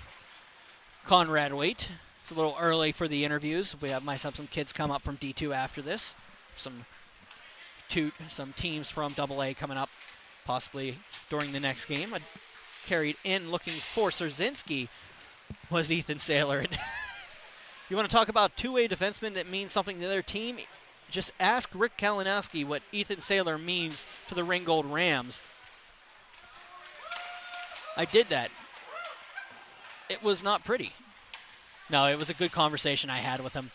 Speaker 1: Conrad Waite. It's a little early for the interviews. Might have some kids come up from D2 after this. Some teams from AA coming up possibly during the next game. Carried in looking for Szerzynski was Ethan Saylor. You want to talk about two-way defensemen that mean something to their team? Just ask Rick Kalinowski what Ethan Saylor means to the Ringgold Rams. I did that. It was not pretty. No, it was a good conversation I had with him.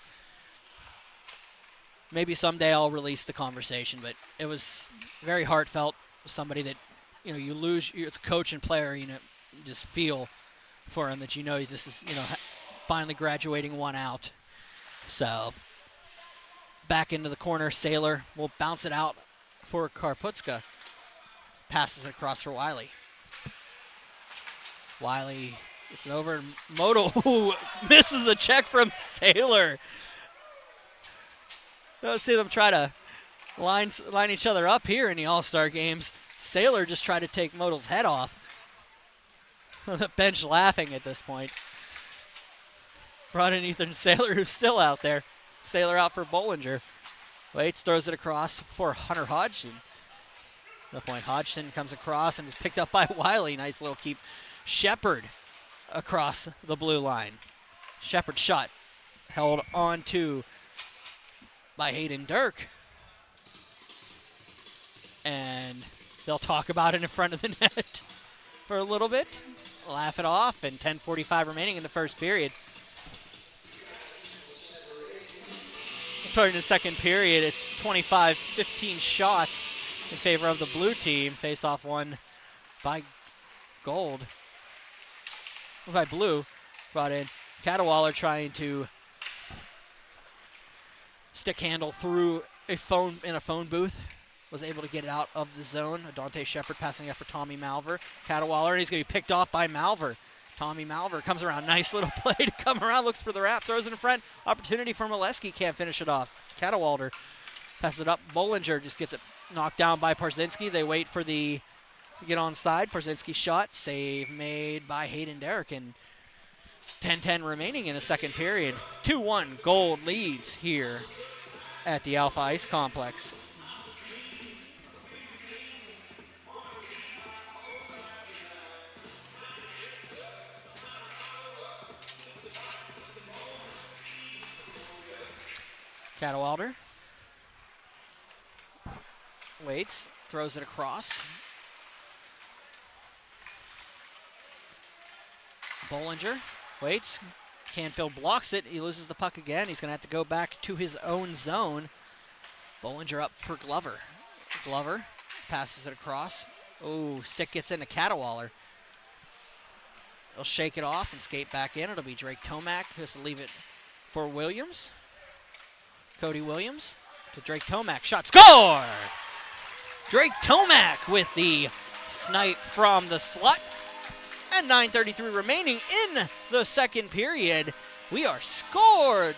Speaker 1: Maybe someday I'll release the conversation, but it was very heartfelt. Somebody that, you lose, it's a coach and player, you just feel for him that this is, finally graduating one out. So, back into the corner, Saylor will bounce it out for Karputska. Passes it across for Wiley. Wiley gets it over. Modal misses a check from Saylor. Let's see them try to line each other up here in the All-Star games. Saylor just tried to take Modal's head off. The bench laughing at this point. Brought in Ethan Saylor, who's still out there. Saylor out for Bollinger. Waits, throws it across for Hunter Hodgson. The point, Hodgson comes across and is picked up by Wiley. Nice little keep Shepard across the blue line. Shepard shot held on to by Hayden Dirk. And they'll talk about it in front of the net for a little bit, laugh it off, and 10:45 remaining in the first period. Starting the second period, it's 25-15 shots in favor of the blue team. Face-off won by Gold. By Blue. Brought in Cadwallader trying to stick handle through a phone in a phone booth. Was able to get it out of the zone. Dante Shepard passing it for Tommy Malver. Cadwallader, and he's going to be picked off by Malver. Tommy Malver comes around. Nice little play to come around. Looks for the wrap. Throws it in front. Opportunity for Molesky. Can't finish it off. Cadwallader passes it up. Bollinger just gets it knocked down by Parzinski. They wait for the to get onside. Parzinski shot. Save made by Hayden Derrick. And 10-10 remaining in the second period. 2-1 Gold leads here at the Alpha Ice Complex. Cadwallader waits, throws it across. Bollinger waits. Canfield blocks it. He loses the puck again. He's going to have to go back to his own zone. Bollinger up for Glover. Glover passes it across. Oh, stick gets into Cadwallader. He'll shake it off and skate back in. It'll be Drake Tomac. Just leave it for Williams. Cody Williams to Drake Tomac. Shot score! Drake Tomac with the snipe from the slot. And 9:33 remaining in the second period. We are scored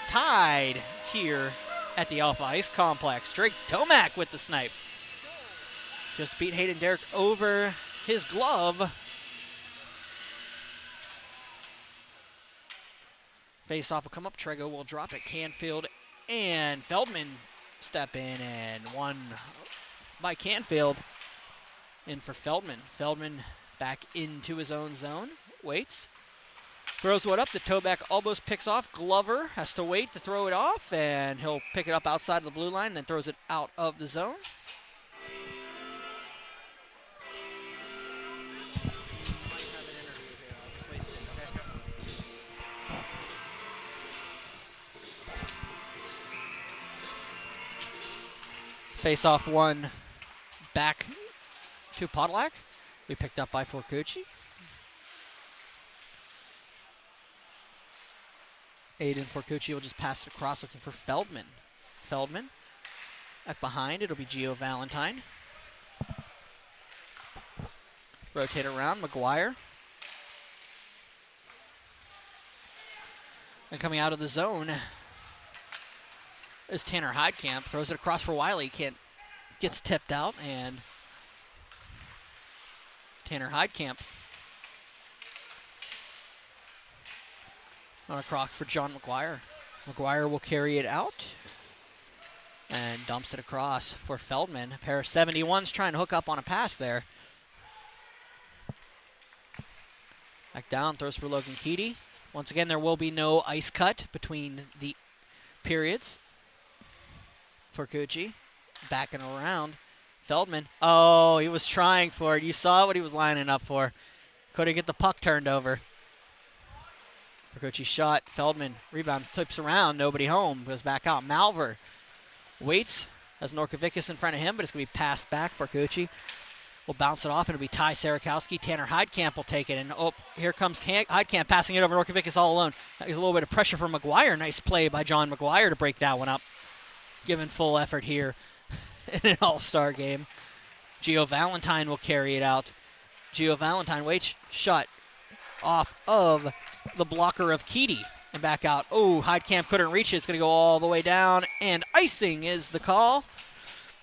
Speaker 1: tied here at the Alpha Ice Complex. Drake Tomac with the snipe. Just beat Hayden Derrick over his glove. Face off will come up. Trego will drop it. Canfield and Feldman step in, and one by Canfield. In for Feldman. Feldman back into his own zone. Waits. Throws one up. The Toback almost picks off. Glover has to wait to throw it off, and he'll pick it up outside the blue line and then throws it out of the zone. Face-off one back to Podolak. We picked up by Forcucci. Aiden Forcucci will just pass it across looking for Feldman. Feldman back behind. It'll be Gio Valentine. Rotate around. McGuire. And coming out of the zone is Tanner Heidkamp. Throws it across for Wiley. Gets tipped out, and Tanner Heidkamp on a crock for John McGuire. McGuire will carry it out and dumps it across for Feldman. A pair of 71s trying to hook up on a pass there. Back down, throws for Logan Keedy. Once again, there will be no ice cut between the periods. Forcucci backing around. Feldman. Oh, he was trying for it. You saw what he was lining up for. Couldn't get the puck turned over. Forcucci shot. Feldman rebound. Tips around. Nobody home. Goes back out. Malver waits. Has Norkovicus in front of him, but it's going to be passed back. Forcucci will bounce it off. It'll be Ty Sarakowski. Tanner Heidkamp will take it. And oh, here comes Heidkamp passing it over Norkovicus all alone. That was a little bit of pressure from McGuire. Nice play by John McGuire to break that one up. Given full effort here in an all-star game. Gio Valentine will carry it out. Gio Valentine waits. Shot off of the blocker of Keedy and back out. Oh, Heidkamp couldn't reach it. It's going to go all the way down, and icing is the call.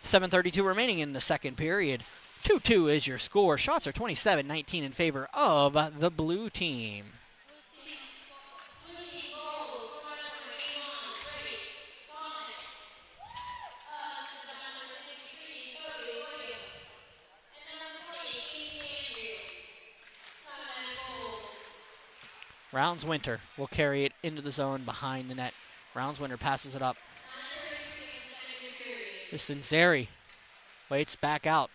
Speaker 1: 7:32 remaining in the second period. 2-2 is your score. Shots are 27-19 in favor of the blue team. Rounds Winter will carry it into the zone behind the net. Rounds Winter passes it up. There's Sinzeri. Waits back out.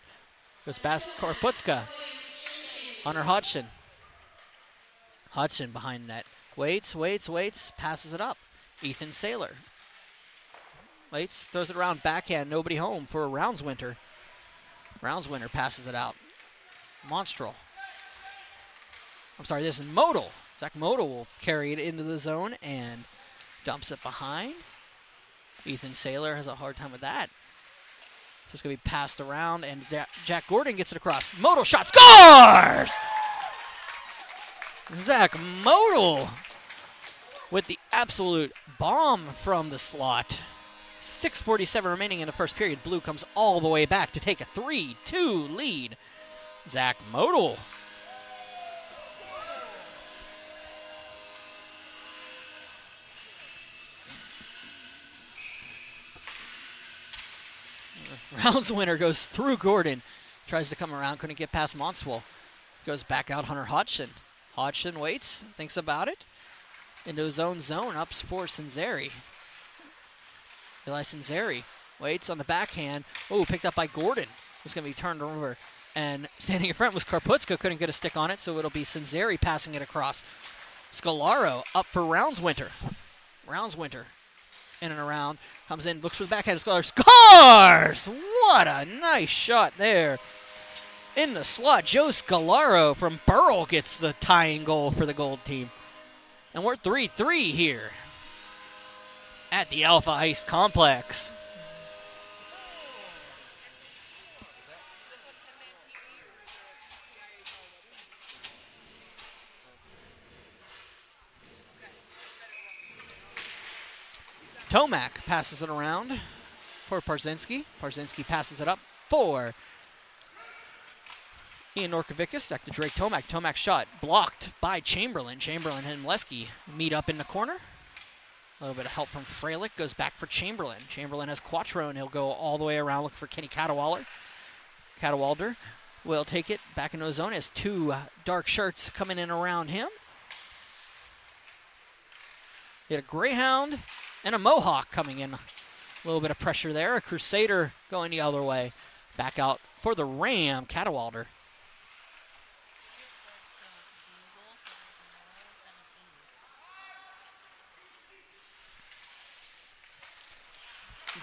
Speaker 1: Goes past Korputska. Hunter Hodgson. Hodgson behind net. Waits. Passes it up. Ethan Saylor. Waits. Throws it around backhand. Nobody home for Rounds Winter. Rounds Winter passes it out. Monstrel. I'm sorry, this is Modal. Zach Modal will carry it into the zone and dumps it behind. Ethan Saylor has a hard time with that. Just going to be passed around, and Jack Gordon gets it across. Modal shot, scores! Zach Modal with the absolute bomb from the slot. 6:47 remaining in the first period. Blue comes all the way back to take a 3-2 lead. Zach Modal. Rounds Winner goes through Gordon. Tries to come around, couldn't get past Monswell. Goes back out Hunter Hodgson. Hodgson waits, thinks about it. Into his own zone, ups for Sinzeri. Eli Sinzeri waits on the backhand. Oh, picked up by Gordon. It's going to be turned over. And standing in front was Karputska. Couldn't get a stick on it, so it'll be Sinzeri passing it across. Scalaro up for Rounds Winter. Rounds Winter in and around. Comes in, looks for the backhand. Scalaro scores! What a nice shot there. In the slot, Joe Scalaro from Burrell gets the tying goal for the Gold team. And we're 3-3 here at the Alpha Ice Complex. Tomac passes it around for Parzinski. Parzinski passes it up for Ian Norkovicus. Back to Drake Tomac. Tomac's shot blocked by Chamberlain. Chamberlain and Leski meet up in the corner. A little bit of help from Freilich. Goes back for Chamberlain. Chamberlain has Quattro, and he'll go all the way around looking for Kenny Cadwalder. Cadwalder will take it back into his zone. He has two dark shirts coming in around him. He had a Greyhound and a Mohawk coming in. A little bit of pressure there. A Crusader going the other way. Back out for the Ram, Cadwalder.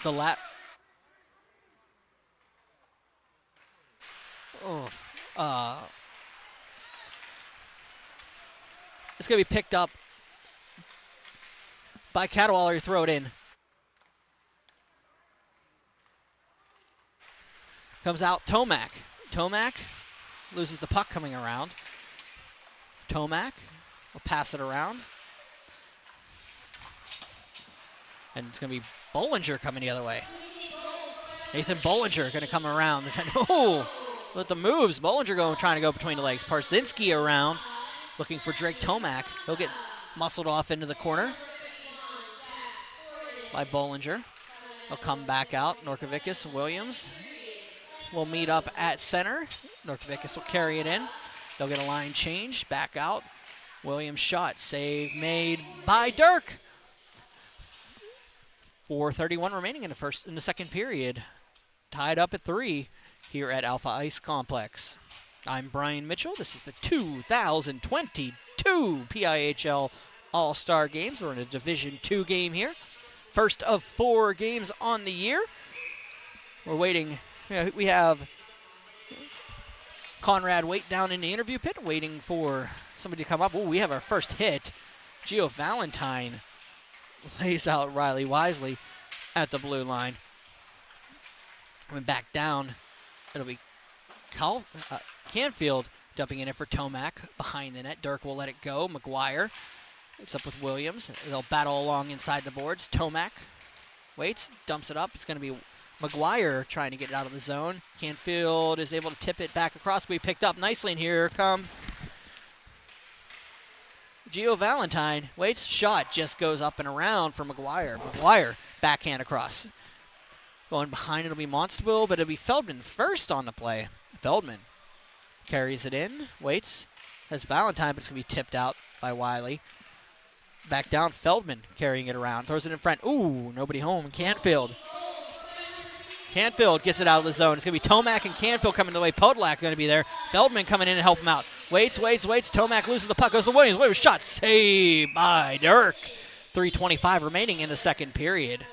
Speaker 1: The lap. It's going to be picked up by Cadwalder. Throw it in. Comes out Tomac. Tomac loses the puck coming around. Tomac will pass it around. And it's going to be Bollinger coming the other way. Nathan Bollinger going to come around. Oh, with the moves. Bollinger trying to go between the legs. Parzinski around, looking for Drake Tomac. He'll get muscled off into the corner by Bollinger. He'll come back out. Norkovicus and Williams will meet up at center. Norkovicus will carry it in. They'll get a line change. Back out. Williams shot. Save made by Dirk. 4:31 remaining in the second period. Tied up at 3 here at Alpha Ice Complex. I'm Brian Mitchell. This is the 2022 PIHL All-Star Games. We're in a Division-2 game here. First of 4 games on the year. We're waiting. We have Conrad Waite down in the interview pit waiting for somebody to come up. Oh, we have our first hit. Gio Valentine lays out Riley Wisely at the blue line. Coming back down, it'll be Canfield dumping in it for Tomac behind the net. Dirk will let it go. McGuire, it's up with Williams. They'll battle along inside the boards. Tomac waits, dumps it up. It's going to be McGuire trying to get it out of the zone. Canfield is able to tip it back across. We picked up nicely, and here comes Gio Valentine. Waits, shot just goes up and around for McGuire. McGuire backhand across. Going behind, it'll be Monstville, but it'll be Feldman first on the play. Feldman carries it in, waits, has Valentine, but it's going to be tipped out by Wiley. Back down, Feldman carrying it around. Throws it in front. Ooh, nobody home. Canfield. Canfield gets it out of the zone. It's going to be Tomac and Canfield coming the way. Podolak going to be there. Feldman coming in to help him out. Waits. Tomac loses the puck. Goes to Williams. Williams shot. Saved by Dirk. 3:25 remaining in the second period.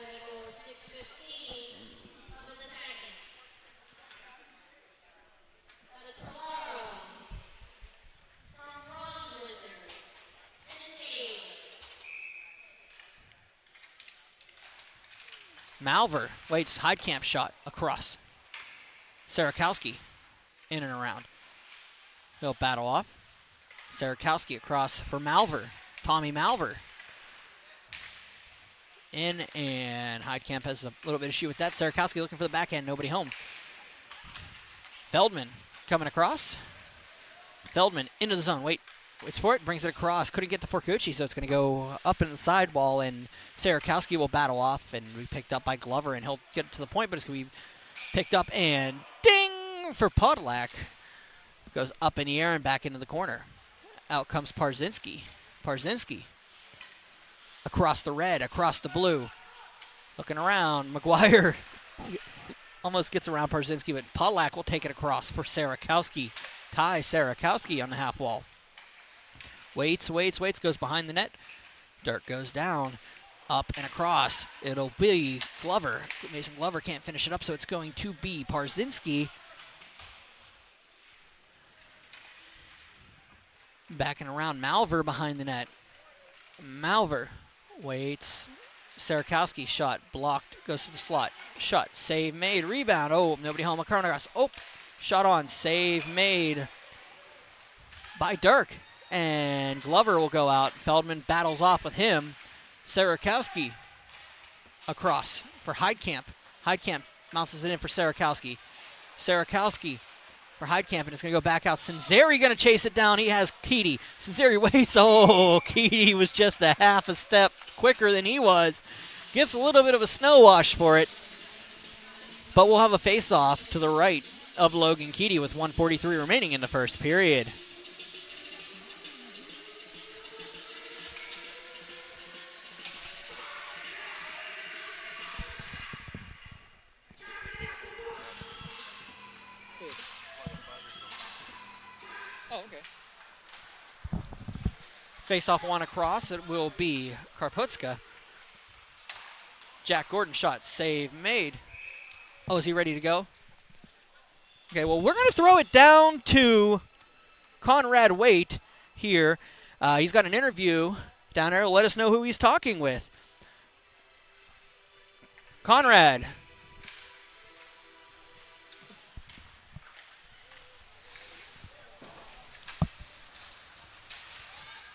Speaker 1: Malver waits, Heidkamp shot across. Sarakowski in and around. He'll battle off. Sarakowski across for Malver. Tommy Malver. In, and Heidkamp has a little bit of issue with that. Sarakowski looking for the backhand, nobody home. Feldman coming across. Feldman into the zone, waits for it, brings it across. Couldn't get to Forcucci, so it's going to go up in the sidewall, and Sarakowski will battle off and be picked up by Glover, and he'll get to the point, but it's going to be picked up, and ding for Podolak. Goes up in the air and back into the corner. Out comes Parzinski. Parzinski across the red, across the blue. Looking around, McGuire almost gets around Parzinski, but Podolak will take it across for Sarakowski. Ty Sarakowski on the half wall. Waits, goes behind the net. Dirk goes down, up and across. It'll be Glover. Mason Glover can't finish it up, so it's going to be Parzinski. Backing around, Malver behind the net. Malver waits. Sarakowski shot, blocked, goes to the slot. Shot, save made, rebound. Oh, nobody home. Across. Oh, shot on, save made by Dirk. And Glover will go out. Feldman battles off with him. Sarakowski across for Heidkamp. Heidkamp mounts it in for Sarakowski. Sarakowski for Heidkamp, and it's going to go back out. Sinzeri going to chase it down. He has Keedy. Sinzeri waits. Oh, Keedy was just a half a step quicker than he was. Gets a little bit of a snow wash for it. But we'll have a face-off to the right of Logan Keedy with 1:43 remaining in the first period. Oh, okay. Face-off one across. It will be Karputska. Jack Gordon shot. Save made. Oh, is he ready to go? Okay, well, we're going to throw it down to Conrad Waite here. He's got an interview down there. Let us know who he's talking with. Conrad.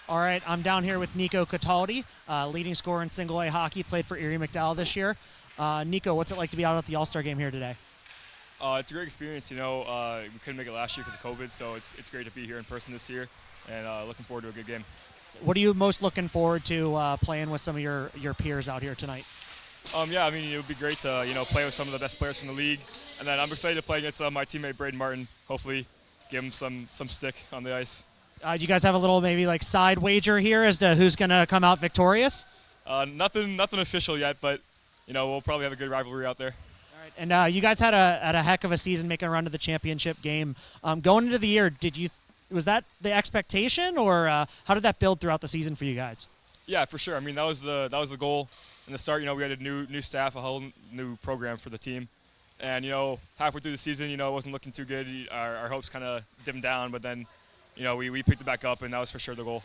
Speaker 3: All right, I'm down here with Nico Cataldi, leading scorer in single-A hockey, played for Erie McDowell this year. Nico, what's it like to be out at the All-Star game here today?
Speaker 4: It's a great experience. You know, we couldn't make it last year because of COVID, so it's great to be here in person this year, and looking forward to a good game.
Speaker 3: What are you most looking forward to playing with some of your peers out here tonight?
Speaker 4: Yeah, I mean, it would be great to, play with some of the best players from the league, and then I'm excited to play against my teammate Braden Martin, hopefully give him some stick on the ice.
Speaker 3: Do you guys have a little maybe like side wager here as to who's going to come out victorious?
Speaker 4: Nothing official yet, but we'll probably have a good rivalry out there.
Speaker 3: All right, and you guys had a heck of a season making a run to the championship game. Going into the year, was that the expectation, or how did that build throughout the season for you guys?
Speaker 4: Yeah, for sure. I mean, that was the goal in the start. We had a new staff, a whole new program for the team, and halfway through the season, it wasn't looking too good. Our hopes kind of dimmed down, but then. We picked it back up, and that was for sure the goal.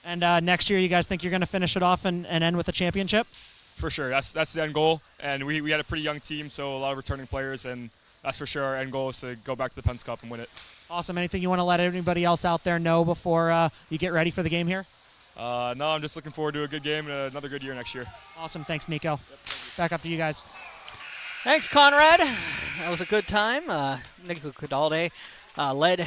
Speaker 3: And next year, you guys think you're going to finish it off and end with a championship?
Speaker 4: For sure. That's the end goal. And we had a pretty young team, so a lot of returning players, and that's for sure our end goal is to go back to the Penn's Cup and win it.
Speaker 3: Awesome. Anything you want to let anybody else out there know before you get ready for the game here?
Speaker 4: No, I'm just looking forward to a good game and another good year next year.
Speaker 3: Awesome. Thanks, Nico. Back up to you guys.
Speaker 1: Thanks, Conrad. That was a good time. Nico Cadalde led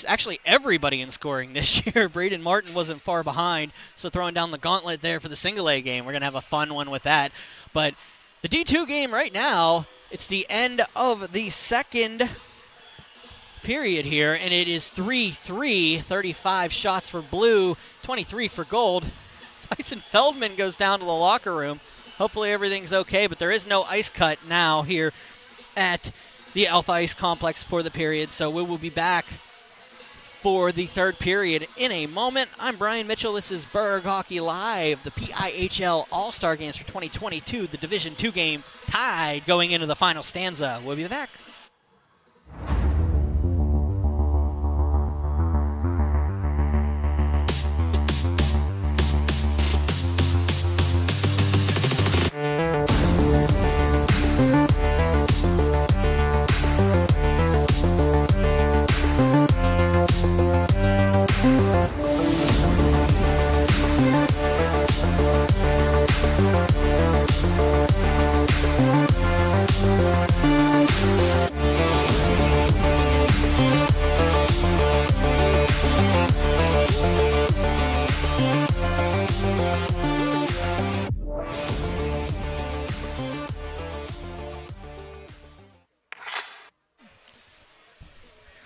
Speaker 1: actually everybody in scoring this year. Braden Martin wasn't far behind, so throwing down the gauntlet there for the single-A game. We're going to have a fun one with that. But the D2 game right now, it's the end of the second period here, and it is 3-3, 35 shots for blue, 23 for gold. Tyson Feldman goes down to the locker room. Hopefully everything's okay, but there is no ice cut now here at the Alpha Ice Complex for the period, so we will be back for the third period in a moment. I'm Brian Mitchell. This is Berg Hockey Live, the PIHL All-Star Games for 2022, the Division 2 game tied going into the final stanza. We'll be back.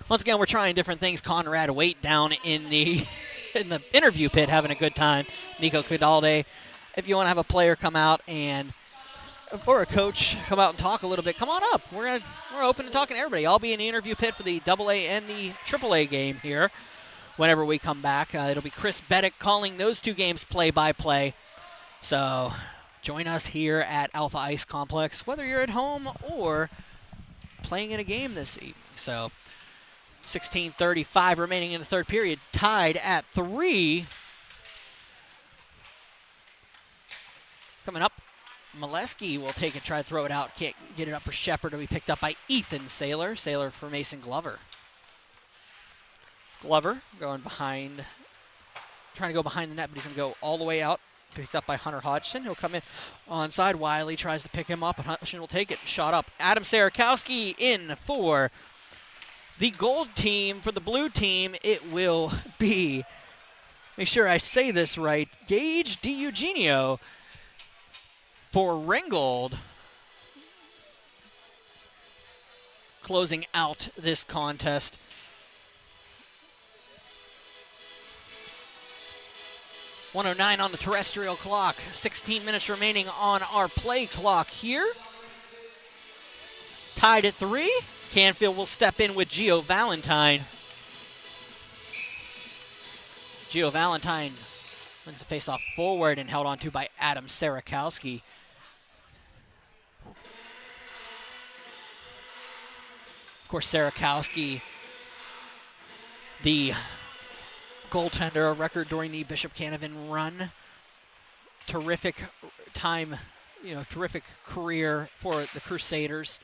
Speaker 1: Once again, we're trying different things. Conrad Waite down in the interview pit having a good time. Nico Cadalde. If you want to have a player come out or a coach come out and talk a little bit, come on up. We're open to talking to everybody. I'll be in the interview pit for the AA and the AAA game here whenever we come back. It'll be Chris Beddick calling those two games play-by-play. So join us here at Alpha Ice Complex, whether you're at home or playing in a game this evening. So 16:35 remaining in the third period, tied at 3. Coming up, Molesky will take it, try to throw it out. Can't get it up for Shepard. It'll be picked up by Ethan Saylor. Saylor for Mason Glover. Glover going behind, trying to go behind the net, but he's going to go all the way out. Picked up by Hunter Hodgson. He'll come in onside. Wiley tries to pick him up, and Hodgson will take it. Shot up. Adam Sarakowski in for the gold team. For the blue team, it will be, make sure I say this right, Gage DiEugenio for Ringgold, closing out this contest. .109 on the terrestrial clock. 16 minutes remaining on our play clock here. Tied at 3. Canfield will step in with Gio Valentine. Gio Valentine wins the faceoff forward and held on to by Adam Sarakowski. Of course, Sarakowski, the goaltender of record during the Bishop Canavan run. Terrific time, terrific career for the Crusaders.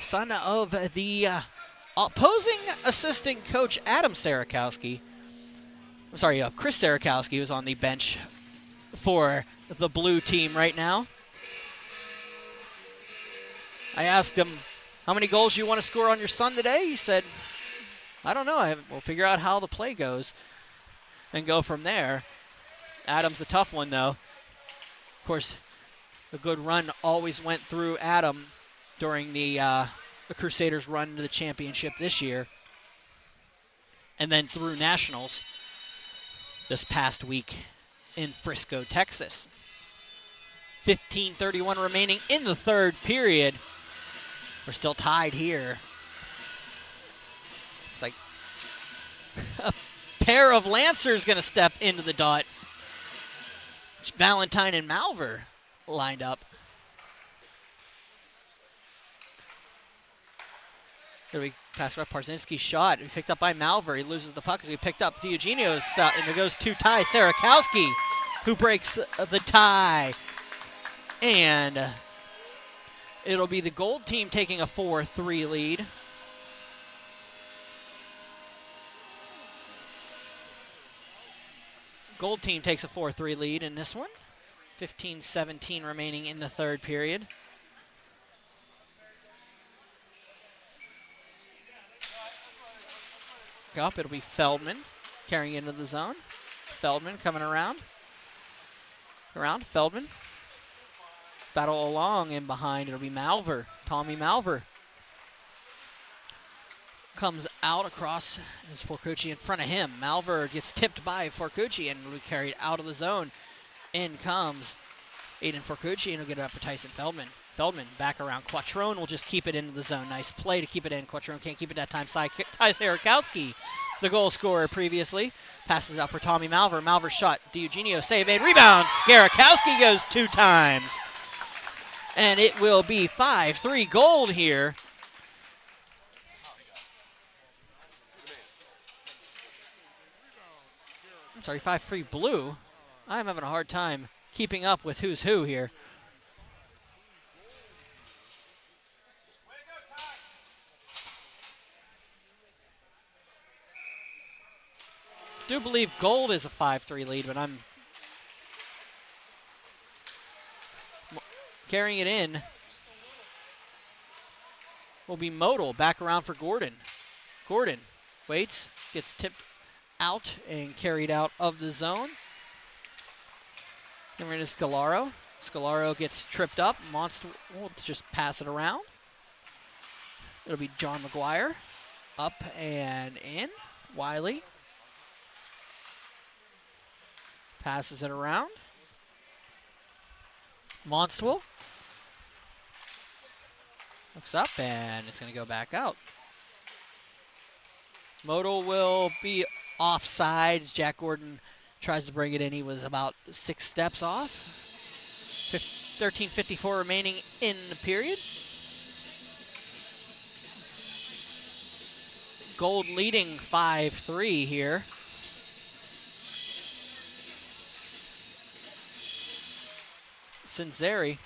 Speaker 1: Son of the opposing assistant coach, Adam Sarakowski. I'm sorry, Chris Sarakowski, who's on the bench for the blue team right now. I asked him, how many goals you want to score on your son today? He said, I don't know. We'll figure out how the play goes and go from there. Adam's a tough one, though. Of course, a good run always went through Adam during the Crusaders' run to the championship this year, and then through Nationals this past week in Frisco, Texas. 15:31 remaining in the third period. We're still tied here. It's like a pair of Lancers going to step into the dot. It's Valentine and Malver lined up. There we pass by Parzinski's shot. Picked up by Malver. He loses the puck as we picked up DiEugenio's shot, and there goes to Ty Sarakowski, who breaks the tie. And it'll be the gold team taking a 4-3 lead. Gold team takes a 4-3 lead in this one. 15:17 remaining in the third period. Up, it'll be Feldman carrying into the zone. Feldman coming around. Feldman. Battle along in behind. It'll be Malver. Tommy Malver. comes out across as Forcucci in front of him. Malver gets tipped by Forcucci and will be carried out of the zone. In comes Aiden Forcucci, and he'll get it up for Tyson Feldman. Feldman back around. Quattrone will just keep it into the zone. Nice play to keep it in. Quattrone can't keep it that time. Ty Sarikowski, the goal scorer previously, passes it out for Tommy Malver. Malver shot. DiEugenio save and rebound. Sarikowski goes 2 times. And it will be 5-3 gold here. I'm sorry, 5-3 blue. I'm having a hard time keeping up with who's who here. I do believe gold is a 5-3 lead, but I'm carrying it in. Will be Modal back around for Gordon. Gordon waits, gets tipped out and carried out of the zone. Then we're into Scalaro. Scalaro gets tripped up. Monster will just pass it around. It'll be John McGuire. Up and in. Wiley passes it around. Monstwell looks up, and it's going to go back out. Modal will be offside. Jack Gordon tries to bring it in. He was about 6 steps off. 13:54 remaining in the period. Gold leading 5-3 here. Cinzeri.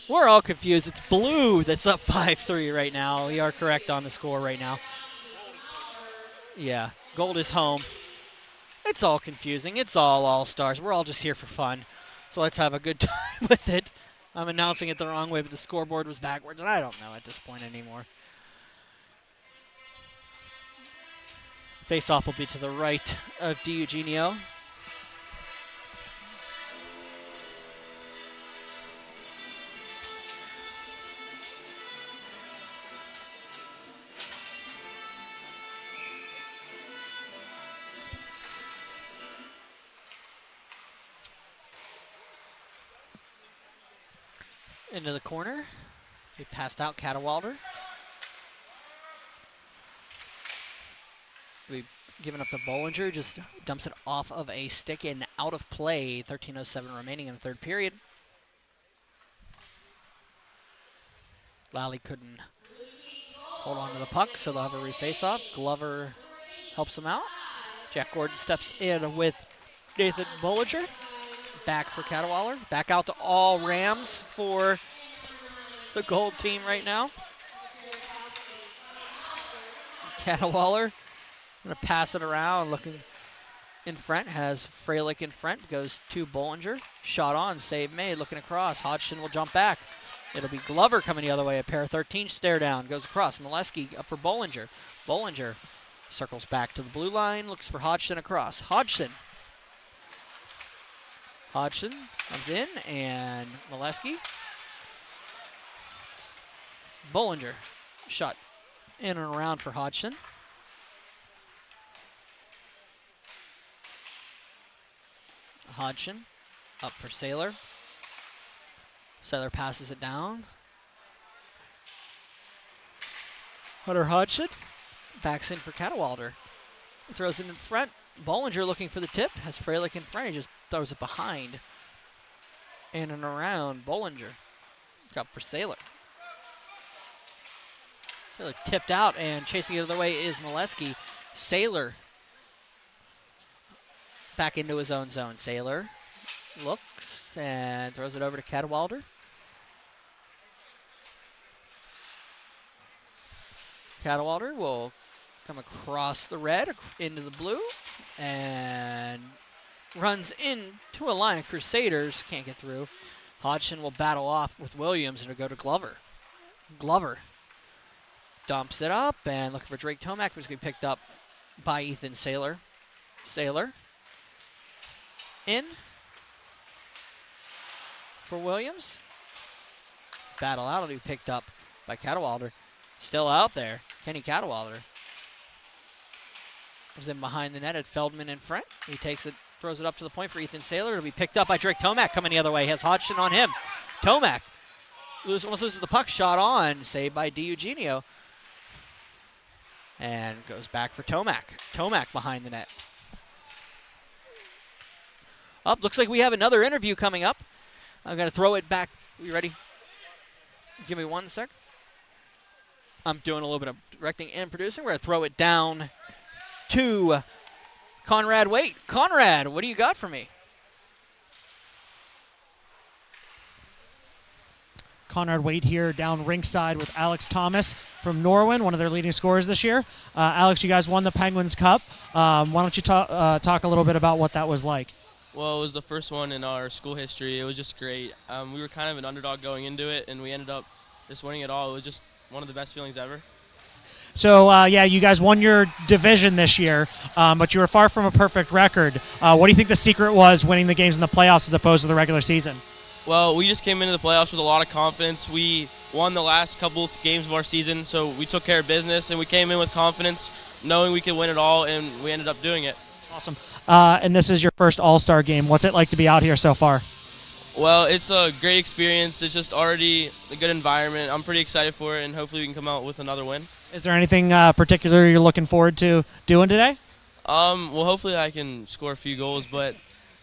Speaker 1: We're all confused. It's blue that's up 5-3 right now. We are correct on the score right now. Yeah, gold is home. It's all confusing. It's all All-Stars. We're all just here for fun. So let's have a good time with it. I'm announcing it the wrong way, but the scoreboard was backwards, and I don't know at this point anymore. Face-off will be to the right of DiEugenio. Into the corner. He passed out Cadwalder. We given up to Bollinger, just dumps it off of a stick and out of play. 13:07 remaining in the third period. Lally couldn't hold on to the puck, so they'll have a reface-off. Glover helps him out. Jack Gordon steps in with Nathan Bollinger. Back for Cadwallader. Back out to all Rams for the gold team right now. Cadwallader going to pass it around, looking in front. Has Freilich in front. Goes to Bollinger. Shot on. Save made. Looking across. Hodgson will jump back. It'll be Glover coming the other way. A pair of 13 stare down. Goes across. Molesky up for Bollinger. Bollinger circles back to the blue line. Looks for Hodgson across. Hodgson comes in, and Molesky. Bollinger shot in and around for Hodgson. Hodgson up for Saylor. Saylor passes it down. Hunter Hodgson backs in for Cadwallader. He throws it in front. Bollinger looking for the tip. Has Freilich in front. He just throws it behind. In and around Bollinger. Up for Saylor. Saylor tipped out, and chasing it the other way is Molesky. Saylor back into his own zone. Saylor looks and throws it over to Cadwallader. Cadwallader will come across the red into the blue, and runs into a line of Crusaders. Can't get through. Hodgson will battle off with Williams and it'll go to Glover. Glover dumps it up and looking for Drake Tomac, who's going to be picked up by Ethan Saylor. Saylor in for Williams. Battle out will be picked up by Cadwalder. Still out there, Kenny Cadwalder. Was in behind the net at Feldman in front. He takes it, throws it up to the point for Ethan Saylor. It'll be picked up by Drake Tomac coming the other way. Has Hodgson on him. Tomac almost loses the puck, shot on, saved by DiEugenio. And goes back for Tomac. Tomac behind the net. Up, looks like we have another interview coming up. I'm going to throw it back. You ready? Give me 1 sec. I'm doing a little bit of directing and producing. We're going to throw it down to Conrad Waite. Conrad, what do you got for me?
Speaker 3: Conrad Waite here down ringside with Alex Thomas from Norwin, one of their leading scorers this year. Alex, you guys won the Penguins Cup. Why don't you talk a little bit about what that was like?
Speaker 5: Well, it was the first one in our school history. It was just great. We were kind of an underdog going into it, and we ended up just winning it all. It was just one of the best feelings ever.
Speaker 3: So, you guys won your division this year, but you were far from a perfect record. What do you think the secret was winning the games in the playoffs as opposed to the regular season?
Speaker 5: Well, we just came into the playoffs with a lot of confidence. We won the last couple games of our season, so we took care of business, and we came in with confidence, knowing we could win it all, and we ended up doing it.
Speaker 3: Awesome. And this is your first All-Star game. What's it like to be out here so far?
Speaker 5: Well, it's a great experience. It's just already a good environment. I'm pretty excited for it, and hopefully we can come out with another win.
Speaker 3: Is there anything particular you're looking forward to doing today?
Speaker 5: Well, hopefully I can score a few goals, but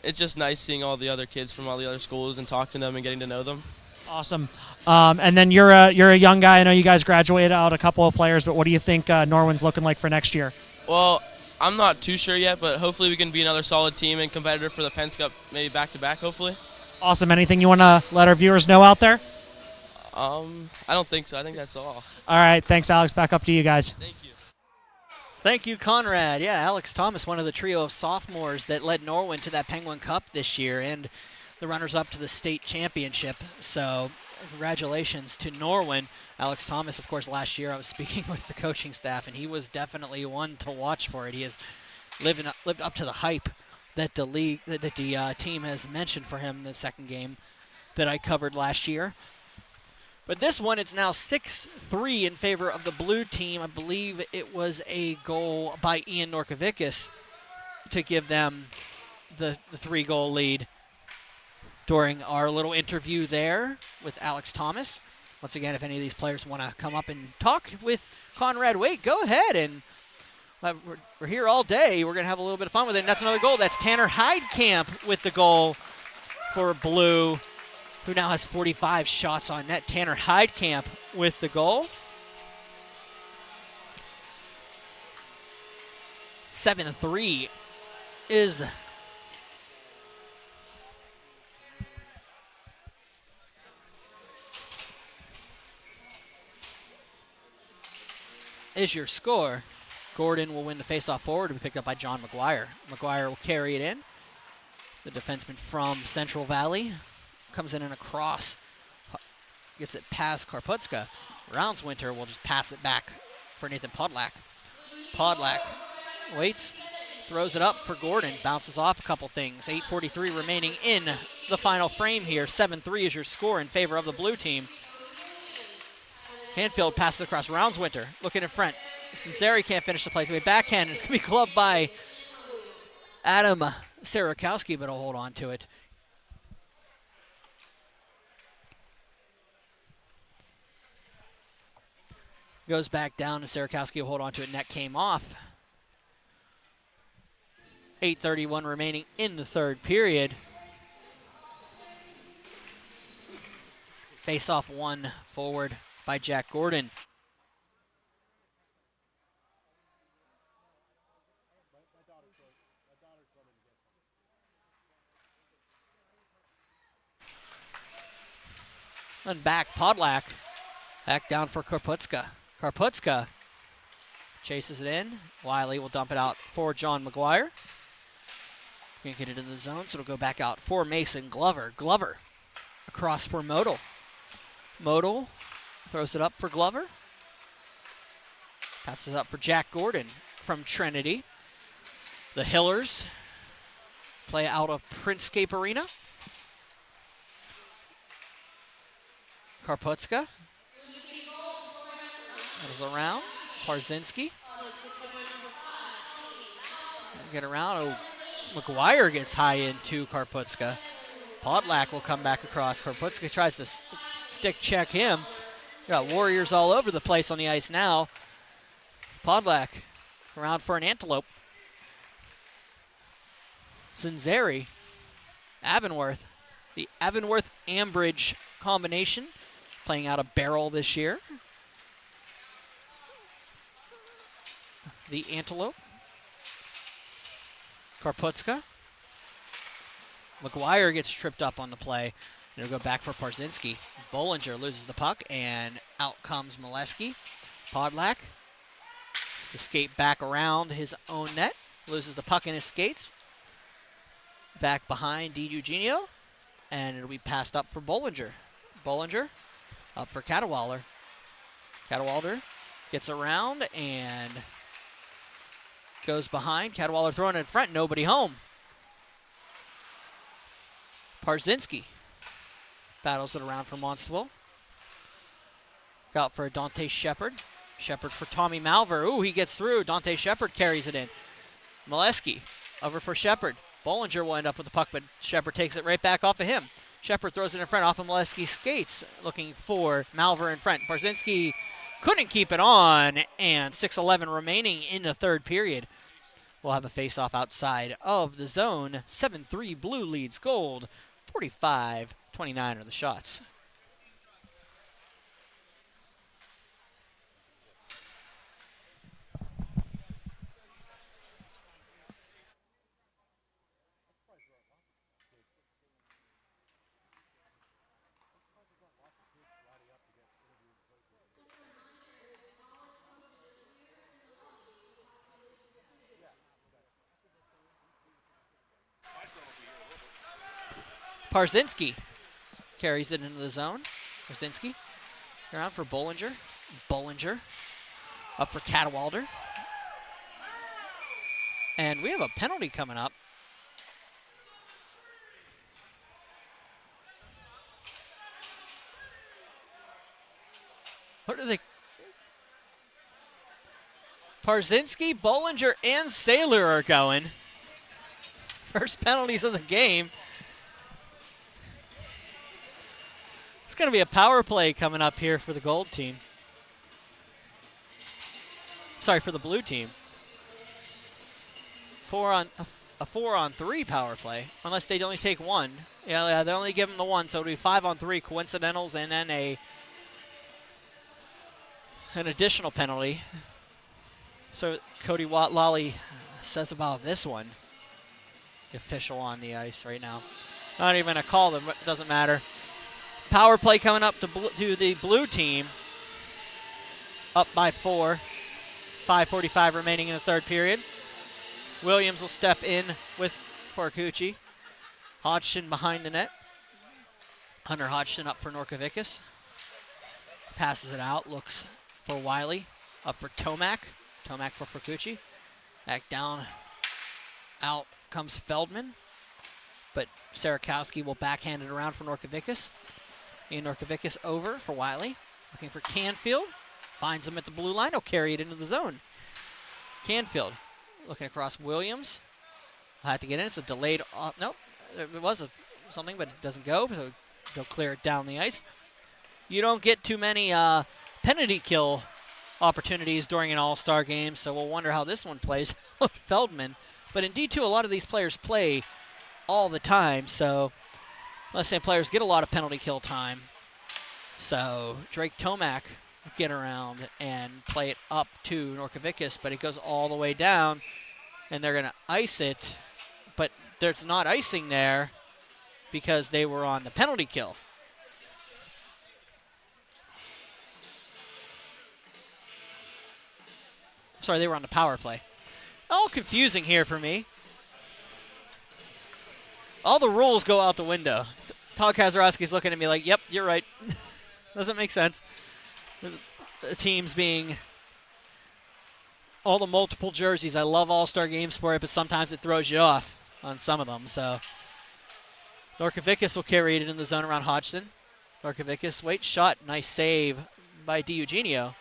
Speaker 5: it's just nice seeing all the other kids from all the other schools and talking to them and getting to know them.
Speaker 3: Awesome. And then you're a young guy. I know you guys graduated out a couple of players, but what do you think Norwin's looking like for next year?
Speaker 5: Well, I'm not too sure yet, but hopefully we can be another solid team and competitor for the Penn's Cup, maybe back-to-back, hopefully.
Speaker 3: Awesome. Anything you want to let our viewers know out there?
Speaker 5: I don't think so. I think that's all.
Speaker 3: All right. Thanks, Alex. Back up to you guys.
Speaker 5: Thank you.
Speaker 1: Thank you, Conrad. Yeah, Alex Thomas, one of the trio of sophomores that led Norwin to that Penguin Cup this year and the runners-up to the state championship. So congratulations to Norwin. Alex Thomas, of course, last year I was speaking with the coaching staff, and he was definitely one to watch for it. He has lived up to the hype that the team has mentioned for him in the second game that I covered last year. But this one, it's now 6-3 in favor of the blue team. I believe it was a goal by Ian Norkovicus to give them the 3-goal lead during our little interview there with Alex Thomas. Once again, if any of these players want to come up and talk with Conrad Waite, go ahead. And we're here all day. We're going to have a little bit of fun with it. And that's another goal. That's Tanner Heidkamp with the goal for blue, who now has 45 shots on net. Tanner Heidkamp with the goal. 7-3 is your score. Gordon will win the faceoff forward to be picked up by John McGuire. McGuire will carry it in. The defenseman from Central Valley comes in and across, gets it past Karputska. Roundswinter will just pass it back for Nathan Podlak. Podlak waits, throws it up for Gordon, bounces off a couple things. 8:43 remaining in the final frame here. 7-3 is your score in favor of the blue team. Hanfield passes across Roundswinter, looking in front. Sinceri can't finish the play. It's going to be backhand. It's going to be clubbed by Adam Sarakowski, but he'll hold on to it. Goes back down to Sarakowski. Will hold on to it. Net came off. 8:31 remaining in the third period. Face-off one forward by Jack Gordon. And back, Podlak. Back down for Karputska. Karputska chases it in. Wiley will dump it out for John McGuire. Gonna get it in the zone, so it'll go back out for Mason Glover. Glover across for Modal. Modal throws it up for Glover. Passes it up for Jack Gordon from Trinity. The Hillers play out of Princescape Arena. Karputska goes around. Parzinski. Get around. Oh, McGuire gets high into Karputska. Podlak will come back across. Karputska tries to stick check him. Got Warriors all over the place on the ice now. Podlak around for an Antelope. Zinzeri. Avonworth. The Avonworth-Ambridge combination. Playing out of Barrel this year. The Antelope. Karputska. McGuire gets tripped up on the play. It'll go back for Parzinski. Bollinger loses the puck, and out comes Molesky. Podlak has to skate back around his own net. Loses the puck in his skates. Back behind Di Eugenio, and it'll be passed up for Bollinger. Bollinger up for Cadwallader. Cadwallader gets around and goes behind. Cadwallader throwing it in front, nobody home. Parzinski battles it around for Monstville. Out for Dante Shepard. Shepard for Tommy Malver. Ooh, he gets through. Dante Shepard carries it in. Molesky over for Shepard. Bollinger will end up with the puck, but Shepard takes it right back off of him. Shepard throws it in front off of Molesky's skates, looking for Malver in front. Parzinski couldn't keep it on, and 6:11 remaining in the third period. We'll have a face-off outside of the zone. 7-3 Blue leads Gold. 45-29 are the shots. Parzinski carries it into the zone. Parzinski around for Bollinger. Bollinger up for Cadwallader. And we have a penalty coming up. What are they? Parzinski, Bollinger, and Saylor are going. First penalties of the game. It's going to be a power play coming up here for the Gold team. Sorry, for the Blue team. A 4-on-3 power play, unless they only take one. Yeah, they only give them the one, so it'll be 5-on-3 coincidentals and then an additional penalty. So Cody Watt-Lally says about this one. The official on the ice right now. Not even a call, it doesn't matter. Power play coming up to the Blue team. Up by 4. 5:45 remaining in the third period. Williams will step in with Forcucci. Hodgson behind the net. Hunter Hodgson up for Norkovicus. Passes it out, looks for Wiley. Up for Tomac. Tomac for Forcucci. Back down. Out comes Feldman. But Sarakowski will backhand it around for Norkovicus. And Norkovicus over for Wiley. Looking for Canfield. Finds him at the blue line. He'll carry it into the zone. Canfield looking across Williams. I'll have to get in. It's a delayed. Nope. It was something, but it doesn't go. So they'll clear it down the ice. You don't get too many penalty kill opportunities during an all-star game, so we'll wonder how this one plays. Feldman. But in D2, a lot of these players play all the time, so let's say players get a lot of penalty kill time. So Drake Tomac will get around and play it up to Norkovicus, but it goes all the way down, and they're going to ice it, but there's not icing there because they were on the penalty kill. Sorry, they were on the power play. All confusing here for me. All the rules go out the window. Todd Kazarowski's looking at me like, yep, you're right. Doesn't make sense. The teams being all the multiple jerseys. I love all-star games for it, but sometimes it throws you off on some of them. So Norkovicus will carry it in the zone around Hodgson. Norkovicus, wait, shot. Nice save by DiEugenio.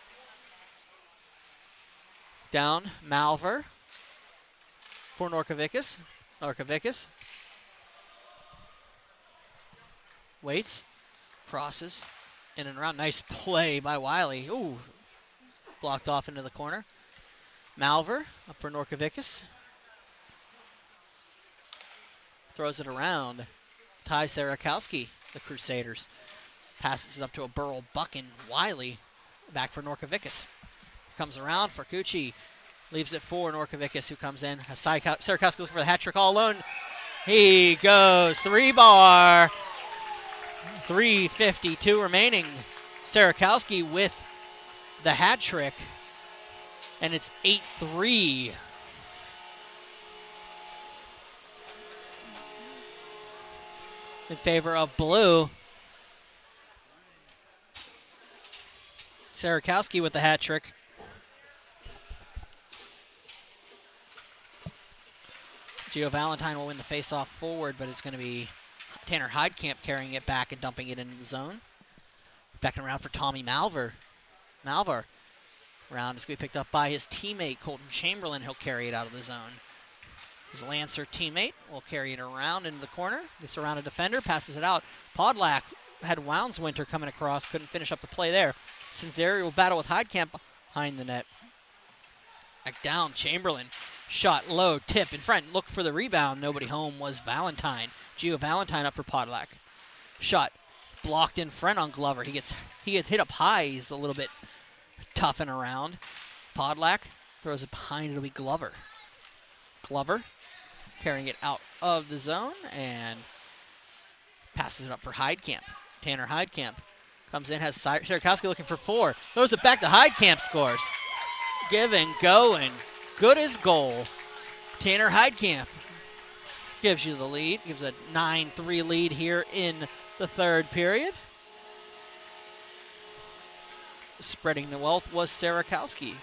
Speaker 1: Down, Malver for Norkovicus. Norkovicus waits, crosses, in and around. Nice play by Wiley. Ooh, blocked off into the corner. Malver up for Norkovicus. Throws it around. Ty Sarakowski, the Crusaders. Passes it up to a Burl Buckin. Wiley back for Norkovicus. Comes around for Cucci. Leaves it for Norkovicus, who comes in. Sarakowski looking for the hat trick all alone. He goes 3-bar. 3:52 remaining. Sarakowski with the hat trick. And it's 8-3. In favor of blue. Sarakowski with the hat trick. Gio Valentine will win the face-off forward, but it's going to be Tanner Heidkamp carrying it back and dumping it into the zone. Backing around for Tommy Malver. Malver. Round is going to be picked up by his teammate, Colton Chamberlain. He'll carry it out of the zone. His Lancer teammate will carry it around into the corner. Gets around a defender, passes it out. Podlak had Wownswinter coming across, couldn't finish up the play there. Cinzeri will battle with Heidkamp behind the net. Back down, Chamberlain. Shot low, tip in front, look for the rebound. Nobody home was Valentine. Gio Valentine up for Podlak. Shot blocked in front on Glover. He gets hit up high. He's a little bit tough and around. Podlak throws it behind. It'll be Glover. Glover carrying it out of the zone and passes it up for Heidkamp. Tanner Heidkamp comes in, has Sarakowski looking for 4. Throws it back to Heidkamp, scores. Give and go and good as goal. Tanner Heidkamp gives you the lead. Gives a 9-3 lead here in the third period. Spreading the wealth was Sarakowski.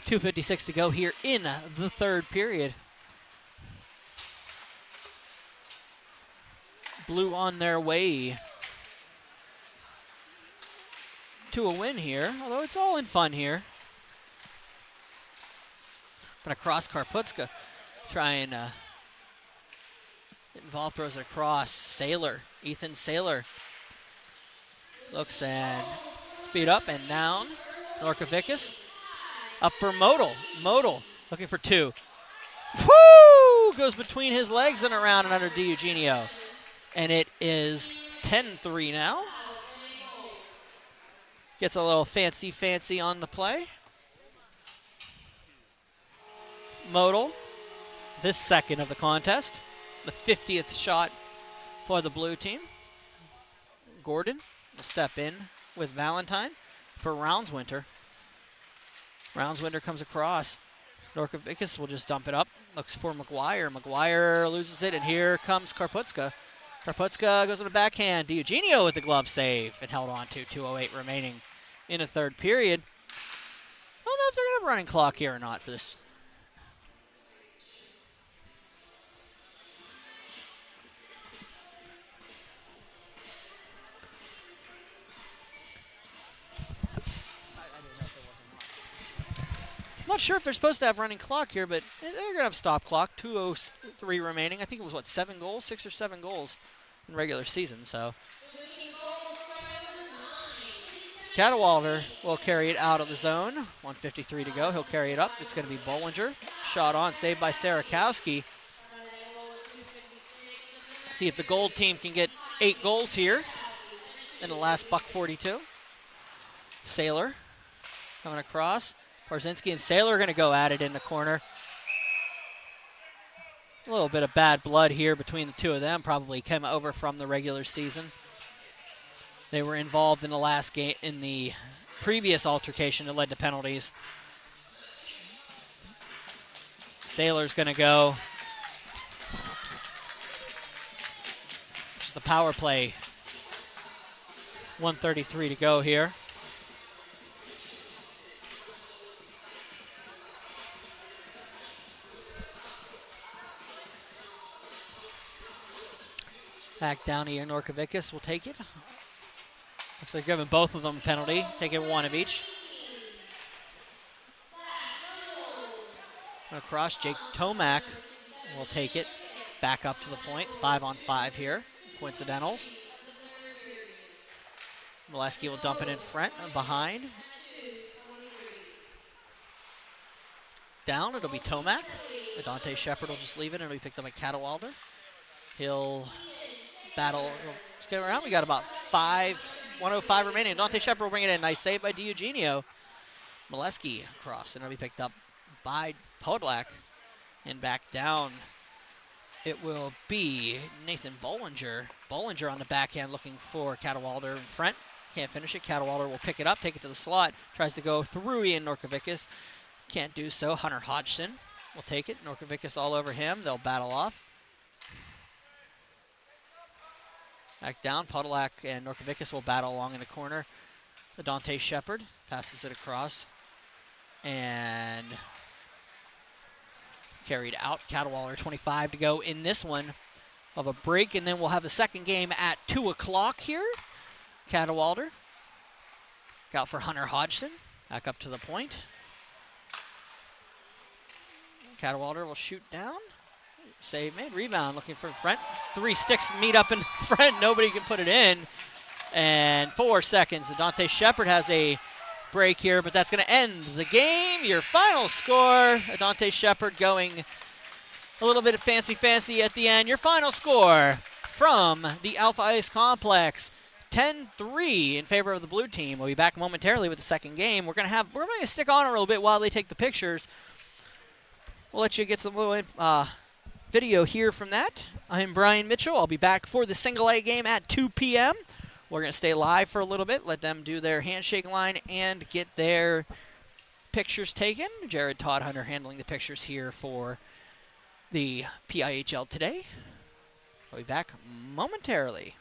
Speaker 1: .256 to go here in the third period. Blue on their way to a win here, although it's all in fun here. But across Karputska, try and get involved, throws it across. Saylor, Ethan Saylor looks and speed up and down. Norkovicus up for Modal. Modal looking for 2. Woo! Goes between his legs and around and under DiEugenio. And it is 10-3 now. Gets a little fancy on the play. Modal, this second of the contest. The 50th shot for the blue team. Gordon will step in with Valentine for Roundswinter. Roundswinter comes across. Norkovicus will just dump it up. Looks for McGuire. McGuire loses it, and here comes Karputska. Karputska goes on a backhand. DiEugenio with the glove save and held on to 2:08 remaining in a third period. I don't know if they're going to have a running clock here or not for this. I'm not sure if they're supposed to have running clock here, but they're going to have stop clock. 2:03 remaining. I think it was, 7 goals? 6 or 7 goals in regular season, so. Cadwalder will carry it out of the zone. 1:53 to go. He'll carry it up. It's going to be Bollinger. Shot on, saved by Sarakowski. See if the gold team can get 8 goals here in the last $1.42. Saylor coming across. Parzinski and Saylor are going to go at it in the corner. A little bit of bad blood here between the two of them. Probably came over from the regular season. They were involved in the last game, in the previous altercation that led to penalties. Sailor's going to go. Just a power play. 1:33 to go here. Back down here, Norkovicus will take it. Looks like giving both of them a penalty, taking one of each. Across, Jake Tomac will take it back up to the point. 5-on-5 here, coincidentals. Molesky will dump it in front and behind. Down, it'll be Tomac. Adante Shepard will just leave it, and it'll be picked up by Cadwalder. He'll battle. Let's get around. We got about 1:05 remaining. Dante Shepard will bring it in. Nice save by DiEugenio. Molesky across, and it'll be picked up by Podolak. And back down, it will be Nathan Bollinger. Bollinger on the backhand looking for Cadwalder in front. Can't finish it. Cadwalder will pick it up, take it to the slot. Tries to go through Ian Norkovicus. Can't do so. Hunter Hodgson will take it. Norkovicus all over him. They'll battle off. Back down, Podolak and Norkovicus will battle along in the corner. Dante Shepard passes it across and carried out. Cadwalder 25 to go in this one of a break, and then we'll have the second game at 2 o'clock here. Cadwalder out for Hunter Hodgson, back up to the point. Cadwalder will shoot down. Save made, rebound looking for front. 3 sticks meet up in front, nobody can put it in. And 4 seconds, Dante Shepard has a break here, but that's gonna end the game. Your final score, Dante Shepard going a little bit of fancy at the end. Your final score from the Alpha Ice Complex, 10-3 in favor of the blue team. We'll be back momentarily with the second game. We're gonna stick on a little bit while they take the pictures. We'll let you get some little video here from that. I'm Brian Mitchell. I'll be back for the single A game at 2 p.m. We're going to stay live for a little bit, let them do their handshake line and get their pictures taken. Jared Todd Hunter handling the pictures here for the PIHL today. We'll be back momentarily.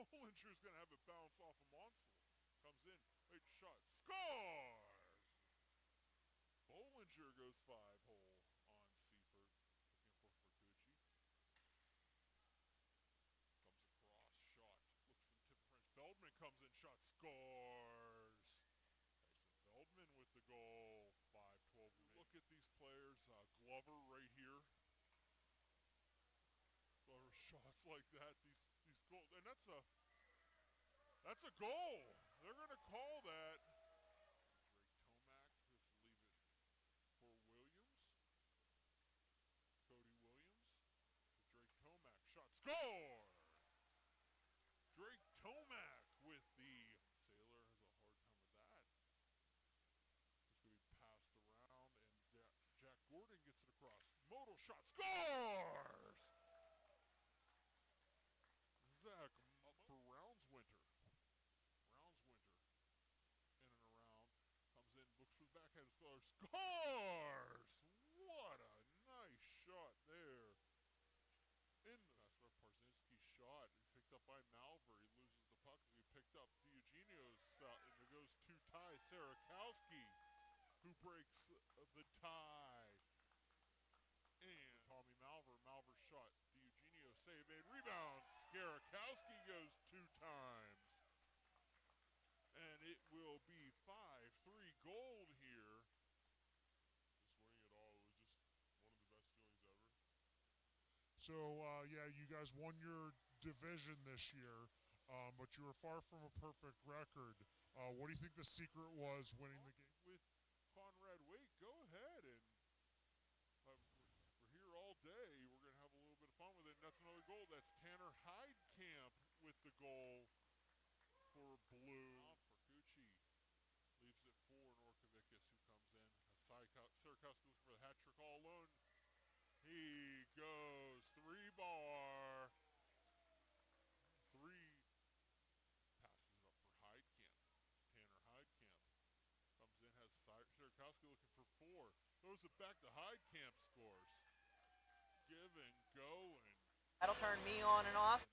Speaker 6: Bollinger's going to have it bounce off of Monsell. Comes in, late shot, scores! Bollinger goes 5-hole on Seifert. Looking for Fergucci. Comes across, shot. Looks for the tip of French. Feldman comes in, shot, scores! Tyson Feldman with the goal. 5-12. Look at these players. Glover right here. Glover shots like that. These goals, and that's a goal. They're going to call that. Drake Tomac just leave it for Williams. Cody Williams. Drake Tomac shot, score! Drake Tomac with the Sailor has a hard time with that. It's going to be passed around, and Jack Gordon gets it across. Modal shot, scores! Zach up for Roundswinter. Roundswinter in and around. Comes in, looks for the backhand, scores! What a nice shot there. In the Parzinski's shot, picked up by Malver. He loses the puck as he picked up Diogenio's shot, and there goes 2 ties. Sarakowski, who breaks the tie. And Tommy Malver shot. Eugenio save and rebound. Skarakowski goes 2 times. And it will be 5-3 gold here. Just winning it all was just one of the best feelings ever. So, yeah, you guys won your division this year, but you were far from a perfect record. What do you think the secret was winning the game? With Conrad Wake, go ahead and we're here all day. We're going to have a little bit of fun with it. And that's another goal. That's Tanner Heidkamp with the goal for Blue. Fergucci leaves it for Norkovicus, who comes in. Sarakowski looking for the hat trick all alone. He goes 3-bar. 3 passes it up for Heidkamp. Tanner Heidkamp comes in, has Sarakowski looking for 4. Throws it back to Heidkamp, scores. Give and go, and
Speaker 7: that'll turn me on and off.